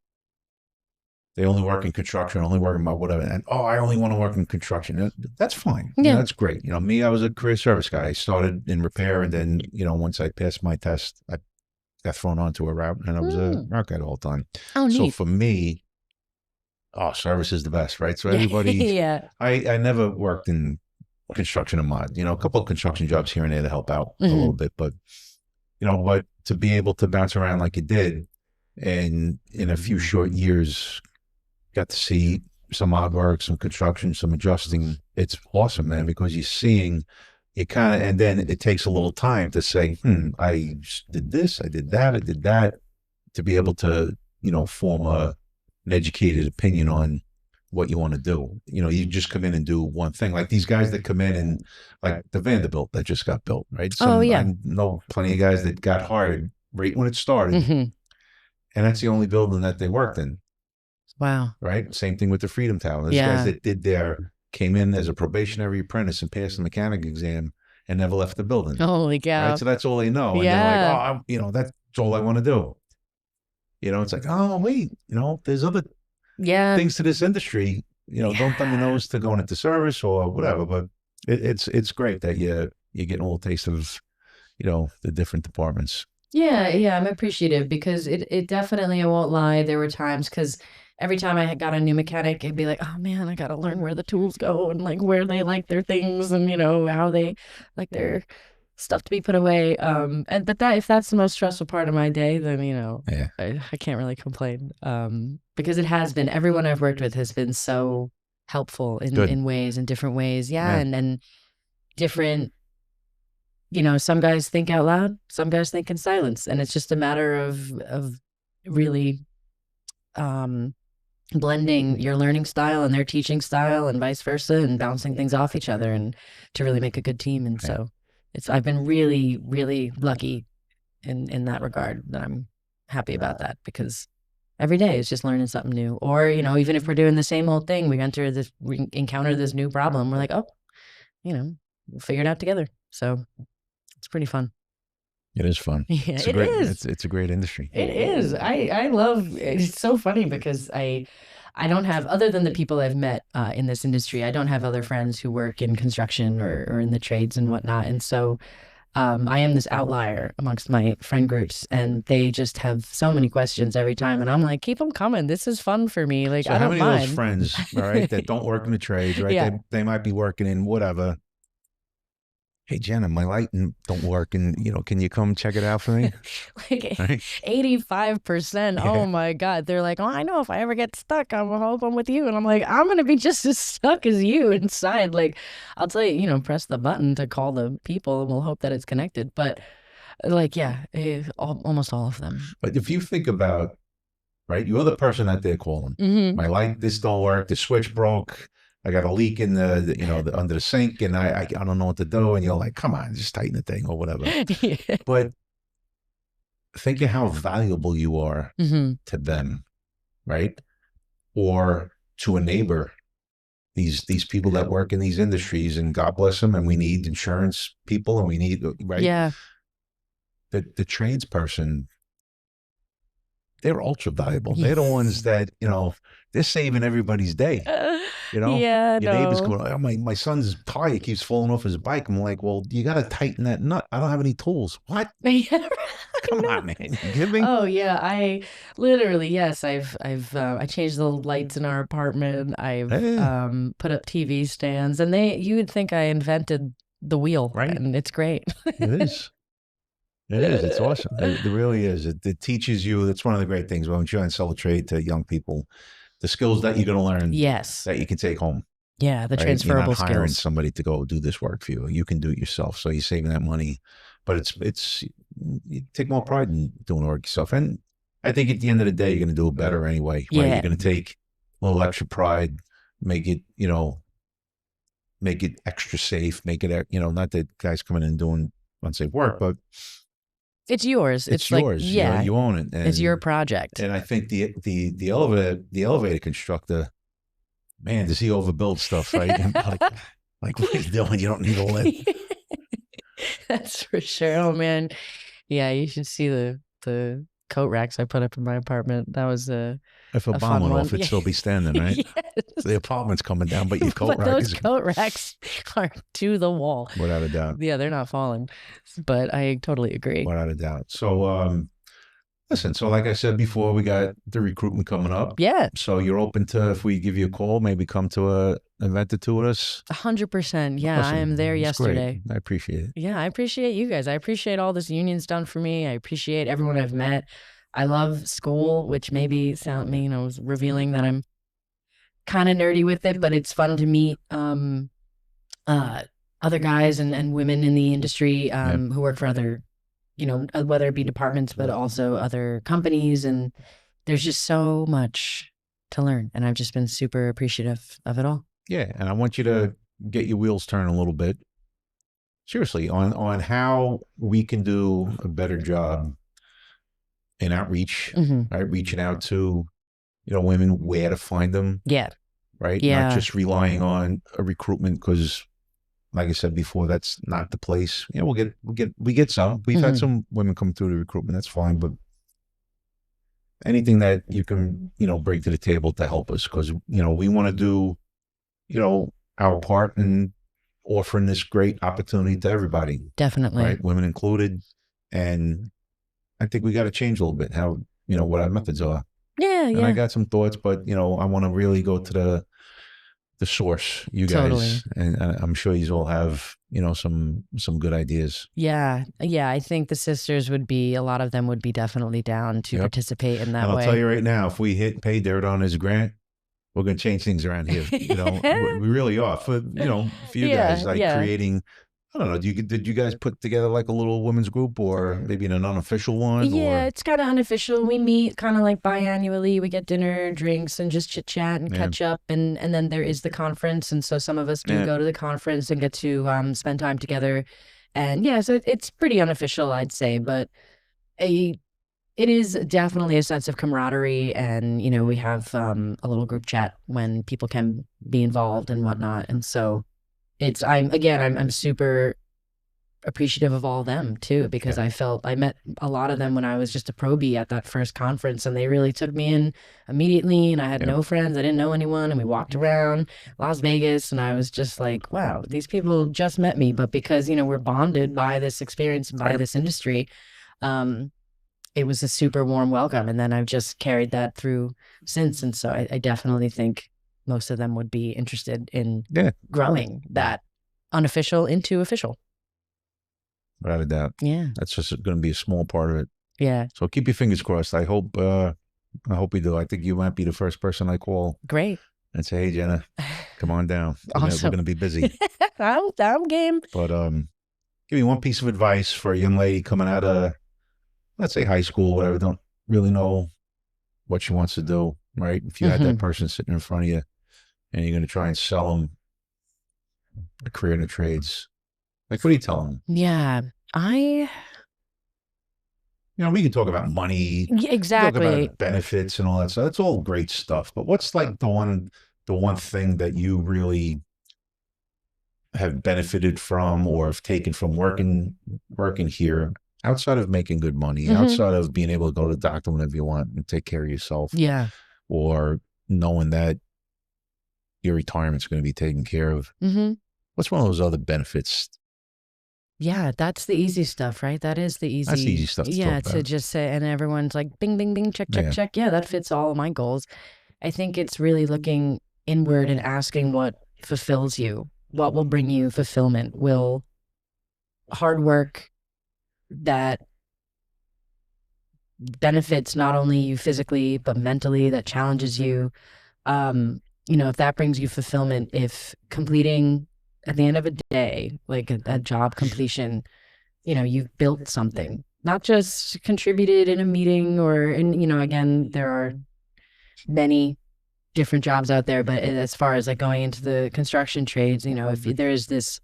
Speaker 2: only work in construction, only work about whatever. And I only want to work in construction. That's fine.
Speaker 3: Yeah.
Speaker 2: That's great. Me, I was a career service guy. I started in repair, and then, once I passed my test, I got thrown onto a route, and I was a route guy the whole time.
Speaker 3: Oh, neat.
Speaker 2: So for me, service is the best, right? So everybody,
Speaker 3: yeah.
Speaker 2: I never worked in construction and mod, a couple of construction jobs here and there to help out a little bit, but but to be able to bounce around like you did, and in a few short years, got to see some odd work, some construction, some adjusting. It's awesome, man, because you're seeing, and then it takes a little time to say, I did this, I did that, I did that, to be able to, form an educated opinion on what you want to do. You just come in and do one thing. Like these guys that come in and like the Vanderbilt that just got built, right? I know plenty of guys that got hired right when it started, and that's the only building that they worked in.
Speaker 3: Wow.
Speaker 2: Right? Same thing with the Freedom Tower. There's guys that came in as a probationary apprentice and passed the mechanic exam and never left the building.
Speaker 3: Holy cow.
Speaker 2: Right? So that's all they know. And they're like, that's all I want to do. It's like, oh, wait, there's other things to this industry. Don't thumb your nose to going into service or whatever. But it's great that you're getting a little taste of, the different departments.
Speaker 3: Yeah, I'm appreciative because it definitely, I won't lie, there were times because every time I got a new mechanic, it'd be like, oh man, I got to learn where the tools go and like where they like their things and how they like their stuff to be put away. But if that's the most stressful part of my day, then I can't really complain. Because it has been, everyone I've worked with has been so helpful in different ways. Yeah. And different. Some guys think out loud, some guys think in silence, and it's just a matter of really blending your learning style and their teaching style and vice versa, and bouncing things off each other, and to really make a good team. And so I've been really, really lucky in that regard, that I'm happy about that, because every day is just learning something new. Or, even if we're doing the same old thing, we encounter this new problem. We're like, we'll figure it out together. So it's pretty fun.
Speaker 2: It is fun.
Speaker 3: Yeah,
Speaker 2: it's a great industry.
Speaker 3: It is. I love, it's so funny because I don't have, other than the people I've met in this industry, I don't have other friends who work in construction or in the trades and whatnot. And so I am this outlier amongst my friend groups, and they just have so many questions every time. And I'm like, keep them coming. This is fun for me. Like,
Speaker 2: so
Speaker 3: I don't
Speaker 2: mind. How many of those friends, all right, that don't work in the trades, right?
Speaker 3: Yeah.
Speaker 2: They might be working in whatever. Hey, Jenna, my lighting don't work, and can you come check it out for me?
Speaker 3: Like 85%. Yeah. Oh my God. They're like, I know if I ever get stuck, I hope I'm with you. And I'm like, I'm going to be just as stuck as you inside. Like, I'll tell you, press the button to call the people, and we'll hope that it's connected. But like, almost all of them.
Speaker 2: But if you think about, right, you're the person that they're calling. My light, this don't work. The switch broke. I got a leak in the under the sink, and I don't know what to do. And you're like, come on, just tighten the thing or whatever. Yeah. But think of how valuable you are to them, right? Or to a neighbor. These people that work in these industries, and God bless them. And we need insurance people, and we need, right?
Speaker 3: Yeah.
Speaker 2: The tradesperson, they're ultra valuable. They're the ones that, they're saving everybody's day.
Speaker 3: Yeah,
Speaker 2: your neighbor's going, oh, my son's tire keeps falling off his bike. I'm like, well, you got to tighten that nut. I don't have any tools. What? Come on, man. You kidding me?
Speaker 3: Oh yeah, I literally, yes, I've I changed the lights in our apartment. I've put up TV stands, and you would think I invented the wheel,
Speaker 2: right?
Speaker 3: And it's great.
Speaker 2: It is. It is. It's awesome. It really is. It teaches you. That's one of the great things when we try and sell a trade to young people, the skills that you're going to learn
Speaker 3: Yes.
Speaker 2: that you can take home.
Speaker 3: Yeah, the
Speaker 2: Right?
Speaker 3: transferable
Speaker 2: You're not hiring
Speaker 3: skills.
Speaker 2: somebody to go do this work for you. You can do it yourself. So you're saving that money, but it's you take more pride in doing the work yourself. And I think at the end of the day, you're going to do it better anyway. Right?
Speaker 3: Yeah.
Speaker 2: You're going to take a little extra pride, make it, make it extra safe, make it, not that guys coming in and doing unsafe work, but
Speaker 3: It's yours.
Speaker 2: it's
Speaker 3: like,
Speaker 2: yours.
Speaker 3: yeah,
Speaker 2: You own it. And,
Speaker 3: it's your project.
Speaker 2: And I think the elevator constructor, man, does he overbuild stuff, right? And like what are you doing? You don't need a lift.
Speaker 3: That's for sure. Oh man, yeah, you should see the coat racks I put up in my apartment. That was
Speaker 2: If a bomb
Speaker 3: fun
Speaker 2: went
Speaker 3: one.
Speaker 2: off, it'd still be standing, right?
Speaker 3: Yes.
Speaker 2: So the apartment's coming down, but your coat
Speaker 3: But
Speaker 2: rack
Speaker 3: those
Speaker 2: is
Speaker 3: coat racks are to the wall.
Speaker 2: without a doubt.
Speaker 3: Yeah, they're not falling. But I totally agree.
Speaker 2: Without a doubt. So, listen, so like I said before, we got the recruitment coming up.
Speaker 3: Yeah,
Speaker 2: So you're open to, if we give you a call, maybe come to a event or two with us?
Speaker 3: 100%. Yeah, I
Speaker 2: Awesome.
Speaker 3: am there
Speaker 2: That's great.
Speaker 3: yesterday.
Speaker 2: I appreciate it.
Speaker 3: Yeah, I appreciate you guys. I appreciate all this union's done for me. I appreciate everyone I've met. I love school, which maybe was revealing that I'm kind of nerdy with it, but it's fun to meet other guys and women in the industry who work for other, whether it be departments, but also other companies. And there's just so much to learn. And I've just been super appreciative of it all.
Speaker 2: Yeah, and I want you to get your wheels turning a little bit. Seriously, on how we can do a better job in outreach, right? Reaching out to, women, where to find them,
Speaker 3: Yeah.
Speaker 2: right?
Speaker 3: Yeah.
Speaker 2: Not just relying on a recruitment because, like I said before, that's not the place. We get some. We've had some women come through the recruitment. That's fine, but anything that you can, bring to the table to help us, because we want to do, our part in offering this great opportunity to everybody,
Speaker 3: Definitely.
Speaker 2: right? Women included. And I think we got to change a little bit how, what our methods are.
Speaker 3: Yeah.
Speaker 2: And I got some thoughts, but I want to really go to the source, you guys.
Speaker 3: Totally.
Speaker 2: And I'm sure you all have, some good ideas.
Speaker 3: Yeah. I think the sisters a lot of them would be definitely down to participate in that
Speaker 2: and
Speaker 3: way.
Speaker 2: I'll tell you right now, if we hit pay dirt on this grant, we're going to change things around here. We really are for you guys, creating, I don't know. Did you guys put together like a little women's group or maybe an unofficial one?
Speaker 3: Yeah,
Speaker 2: or?
Speaker 3: it's kind of unofficial. We meet kind of like biannually. We get dinner, drinks, and just chit chat and catch up. And then there is the conference. And so some of us do go to the conference and get to spend time together. And yeah, so it's pretty unofficial, I'd say. But it is definitely a sense of camaraderie. And, we have a little group chat when people can be involved and whatnot. And so I'm super appreciative of all of them too, because I met a lot of them when I was just a probie at that first conference, and they really took me in immediately, and I had no friends. I didn't know anyone, and we walked around Las Vegas, and I was just like, wow, these people just met me, but because, we're bonded by this experience and by this industry, it was a super warm welcome. And then I've just carried that through since. And so I definitely think most of them would be interested in growing that unofficial into official.
Speaker 2: Without a doubt.
Speaker 3: Yeah.
Speaker 2: That's just going to be a small part of it.
Speaker 3: Yeah.
Speaker 2: So keep your fingers crossed. I hope you do. I think you might be the first person I call.
Speaker 3: Great.
Speaker 2: And say, hey, Jenna, come on down.
Speaker 3: Awesome.
Speaker 2: We're going to be busy.
Speaker 3: I'm game.
Speaker 2: But give me one piece of advice for a young lady coming out of, let's say, high school, whatever, don't really know what she wants to do, right? If you had that person sitting in front of you and you're going to try and sell them a career in the trades, like, what do you tell them?
Speaker 3: Yeah,
Speaker 2: we can talk about money,
Speaker 3: exactly,
Speaker 2: talk about benefits and all that stuff. That's all great stuff. But what's like the one thing that you really have benefited from or have taken from working here, outside of making good money, outside of being able to go to the doctor whenever you want and take care of yourself, or knowing that your retirement's going to be taken care of? What's one of those other benefits?
Speaker 3: Yeah, that's the easy stuff, right? That is the easy.
Speaker 2: That's the easy stuff to talk about.
Speaker 3: To just say, and everyone's like, bing, bing, bing, check, check, check. Yeah, that fits all of my goals. I think it's really looking inward and asking what fulfills you. What will bring you fulfillment? Will hard work that benefits not only you physically but mentally, that challenges you. If that brings you fulfillment, if completing at the end of a day, like a job completion, you've built something, not just contributed in a meeting again, there are many different jobs out there, but as far as like going into the construction trades, if there is this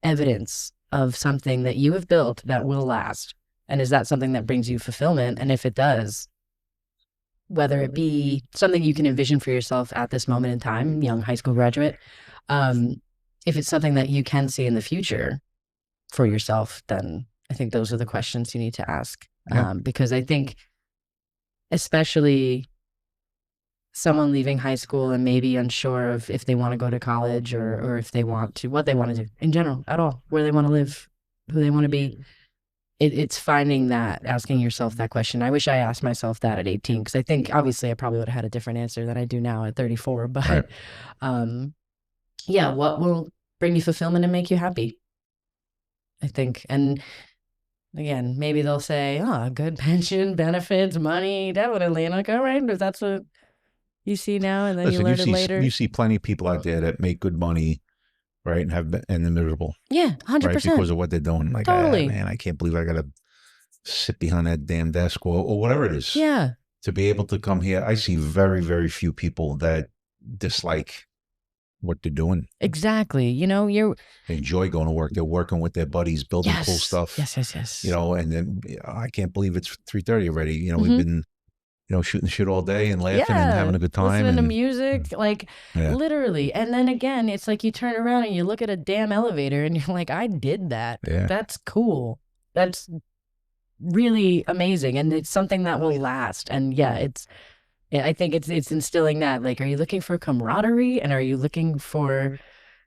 Speaker 3: evidence of something that you have built that will last, and is that something that brings you fulfillment? And if it does, whether it be something you can envision for yourself at this moment in time, young high school graduate, if it's something that you can see in the future for yourself, then I think those are the questions you need to ask.
Speaker 2: Yeah.
Speaker 3: Because I think, especially someone leaving high school and maybe unsure of if they want to go to college or if they want to, what they want to do in general at all, where they want to live, who they want to be. It's finding that, asking yourself that question. I wish I asked myself that at 18, because I think obviously I probably would have had a different answer than I do now at 34. But
Speaker 2: Right.
Speaker 3: what will bring you fulfillment and make you happy? I think. And again, maybe they'll say, oh, good pension, benefits, money, definitely. And like, all right, if that's what you see now and then
Speaker 2: Listen,
Speaker 3: you learn it later.
Speaker 2: You see plenty of people out there that make good money, right, and they're miserable.
Speaker 3: Yeah, 100%.
Speaker 2: Right, because of what they're doing. Like,
Speaker 3: Totally.
Speaker 2: man, I can't believe I got to sit behind that damn desk or whatever it is.
Speaker 3: Yeah.
Speaker 2: To be able to come here, I see very, very few people that dislike what they're doing.
Speaker 3: Exactly.
Speaker 2: They enjoy going to work. They're working with their buddies, building cool stuff.
Speaker 3: Yes.
Speaker 2: And then I can't believe it's 3:30 already.
Speaker 3: Mhm.
Speaker 2: We've been, shooting the shit all day and laughing and having a good time.
Speaker 3: Listening to
Speaker 2: and
Speaker 3: music, like literally. And then again, it's like you turn around and you look at a damn elevator and you're like, I did that.
Speaker 2: Yeah.
Speaker 3: That's cool. That's really amazing. And it's something that will last. And I think it's instilling that, like, are you looking for camaraderie and are you looking for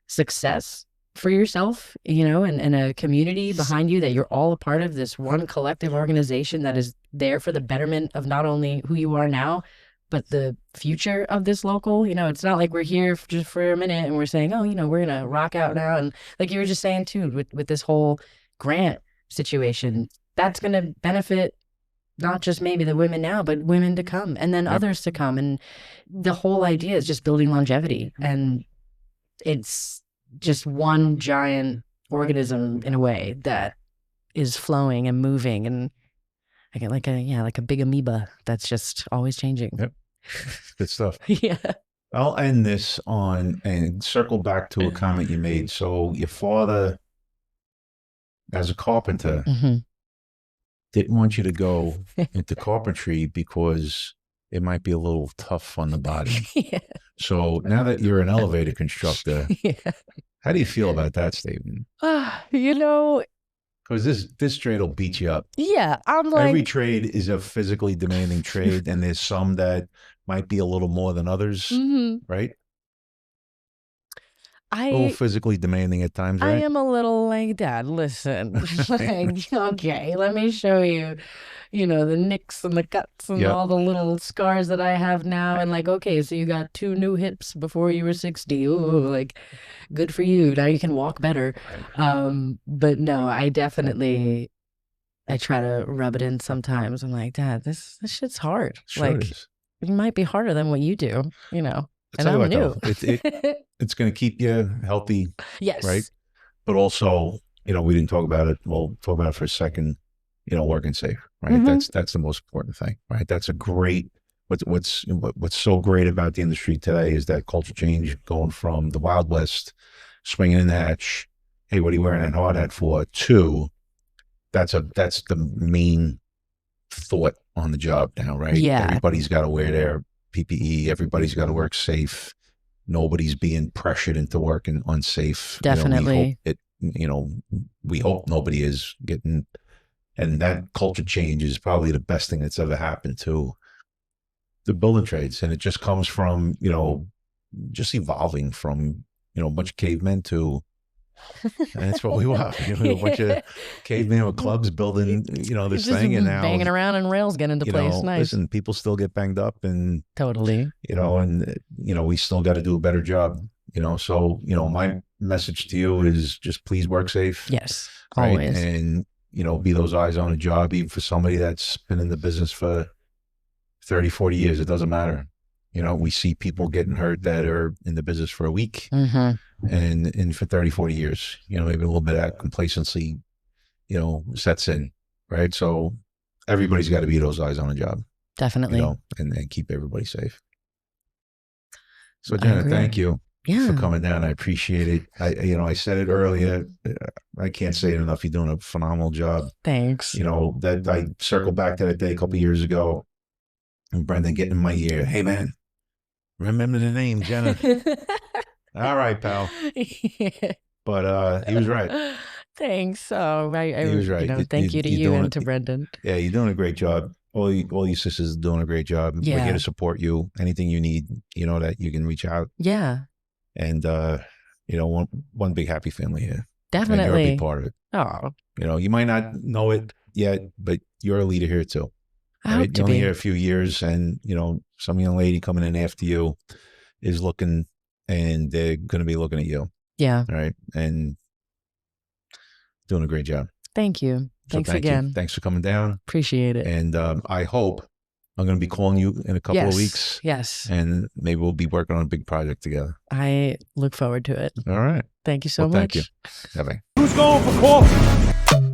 Speaker 3: success for yourself, and a community behind you, that you're all a part of this one collective organization that is there for the betterment of not only who you are now, but the future of this local. It's not like we're here just for a minute and we're saying, oh, we're going to rock out now. And like you were just saying too, with this whole grant situation, that's going to benefit not just maybe the women now, but women to come, and then others to come. And the whole idea is just building longevity. And it's just one giant organism in a way that is flowing and moving, and like a big amoeba that's just always changing.
Speaker 2: Yep. Good stuff.
Speaker 3: Yeah.
Speaker 2: I'll end this and circle back to a comment you made. So your father, as a carpenter, didn't want you to go into carpentry because it might be a little tough on the body.
Speaker 3: Yeah.
Speaker 2: So now that you're an elevator constructor, how do you feel about that statement? Because this trade will beat you up.
Speaker 3: Yeah, I'm like,
Speaker 2: every trade is a physically demanding trade, and there's some that might be a little more than others, right? A little physically demanding at times, right?
Speaker 3: I am a little like, Dad, listen, like, okay, let me show you, the nicks and the cuts and all the little scars that I have now. And like, okay, so you got 2 new hips before you were 60. Ooh, like, good for you. Now you can walk better. But no, I try to rub it in sometimes. I'm like, Dad, this shit's hard.
Speaker 2: Sure
Speaker 3: like,
Speaker 2: is.
Speaker 3: It might be harder than what you do,
Speaker 2: And I'm new. It's going to keep you healthy.
Speaker 3: Yes.
Speaker 2: Right. But also, we didn't talk about it. We'll talk about it for a second, working safe, right? That's the most important thing, right? That's a great, what's so great about the industry today is that culture change, going from the Wild West, swinging in the hatch, hey, what are you wearing that hard hat for? To, that's the main thought on the job now, right?
Speaker 3: Yeah.
Speaker 2: Everybody's got to wear their PPE. Everybody's got to work safe. Nobody's being pressured into working unsafe.
Speaker 3: Definitely.
Speaker 2: We hope nobody is getting, and that culture change is probably the best thing that's ever happened to the building trades. And it just comes from, just evolving from, a bunch of cavemen to, and that's what we want. A bunch of cavemen with clubs building, this thing, and now
Speaker 3: banging around and rails get into place. Nice.
Speaker 2: Listen, people still get banged up, and
Speaker 3: totally,
Speaker 2: and we still got to do a better job. So my message to you is just please work safe.
Speaker 3: Yes,
Speaker 2: right?
Speaker 3: always.
Speaker 2: And be those eyes on a job, even for somebody that's been in the business for 30, 40 years. It doesn't matter. We see people getting hurt that are in the business for a week and for 30, 40 years, maybe a little bit of that complacency, sets in, right? So everybody's got to be those eyes on a job,
Speaker 3: Definitely.
Speaker 2: and keep everybody safe. So
Speaker 3: I
Speaker 2: Jenna,
Speaker 3: agree.
Speaker 2: thank you
Speaker 3: Yeah.
Speaker 2: for coming down. I appreciate it. I said it earlier. I can't say it enough. You're doing a phenomenal job.
Speaker 3: Thanks.
Speaker 2: That I circled back to that day a couple of years ago, and Brendan getting in my ear, "Hey man, remember the name, Jenna." All right, pal. But he was right.
Speaker 3: Thanks. Oh,
Speaker 2: He was right.
Speaker 3: Thank you to
Speaker 2: you're
Speaker 3: you
Speaker 2: doing
Speaker 3: and to Brendan.
Speaker 2: Yeah, you're doing a great job. All you sisters are doing a great job. We're
Speaker 3: Yeah.
Speaker 2: here to support you. Anything you need, that you can reach out.
Speaker 3: Yeah,
Speaker 2: And one big happy family here. And you're a
Speaker 3: definitely.
Speaker 2: big part of it.
Speaker 3: Oh,
Speaker 2: You might not know it yet, but you're a leader here too.
Speaker 3: I
Speaker 2: Right?
Speaker 3: hope
Speaker 2: You're
Speaker 3: to
Speaker 2: only
Speaker 3: be.
Speaker 2: here a few years, and some young lady coming in after you is looking, and they're going to be looking at you.
Speaker 3: Yeah.
Speaker 2: All right, and doing a great job.
Speaker 3: Thank you.
Speaker 2: So
Speaker 3: Thanks
Speaker 2: thank
Speaker 3: again.
Speaker 2: you. Thanks for coming down.
Speaker 3: Appreciate it.
Speaker 2: And I hope I'm going to be calling you in a couple of weeks,
Speaker 3: Yes.
Speaker 2: and maybe we'll be working on a big project together.
Speaker 3: I look forward to it.
Speaker 2: All right.
Speaker 3: Thank you so
Speaker 2: Well,
Speaker 3: much.
Speaker 2: thank you. Bye-bye.
Speaker 1: Who's going for coffee?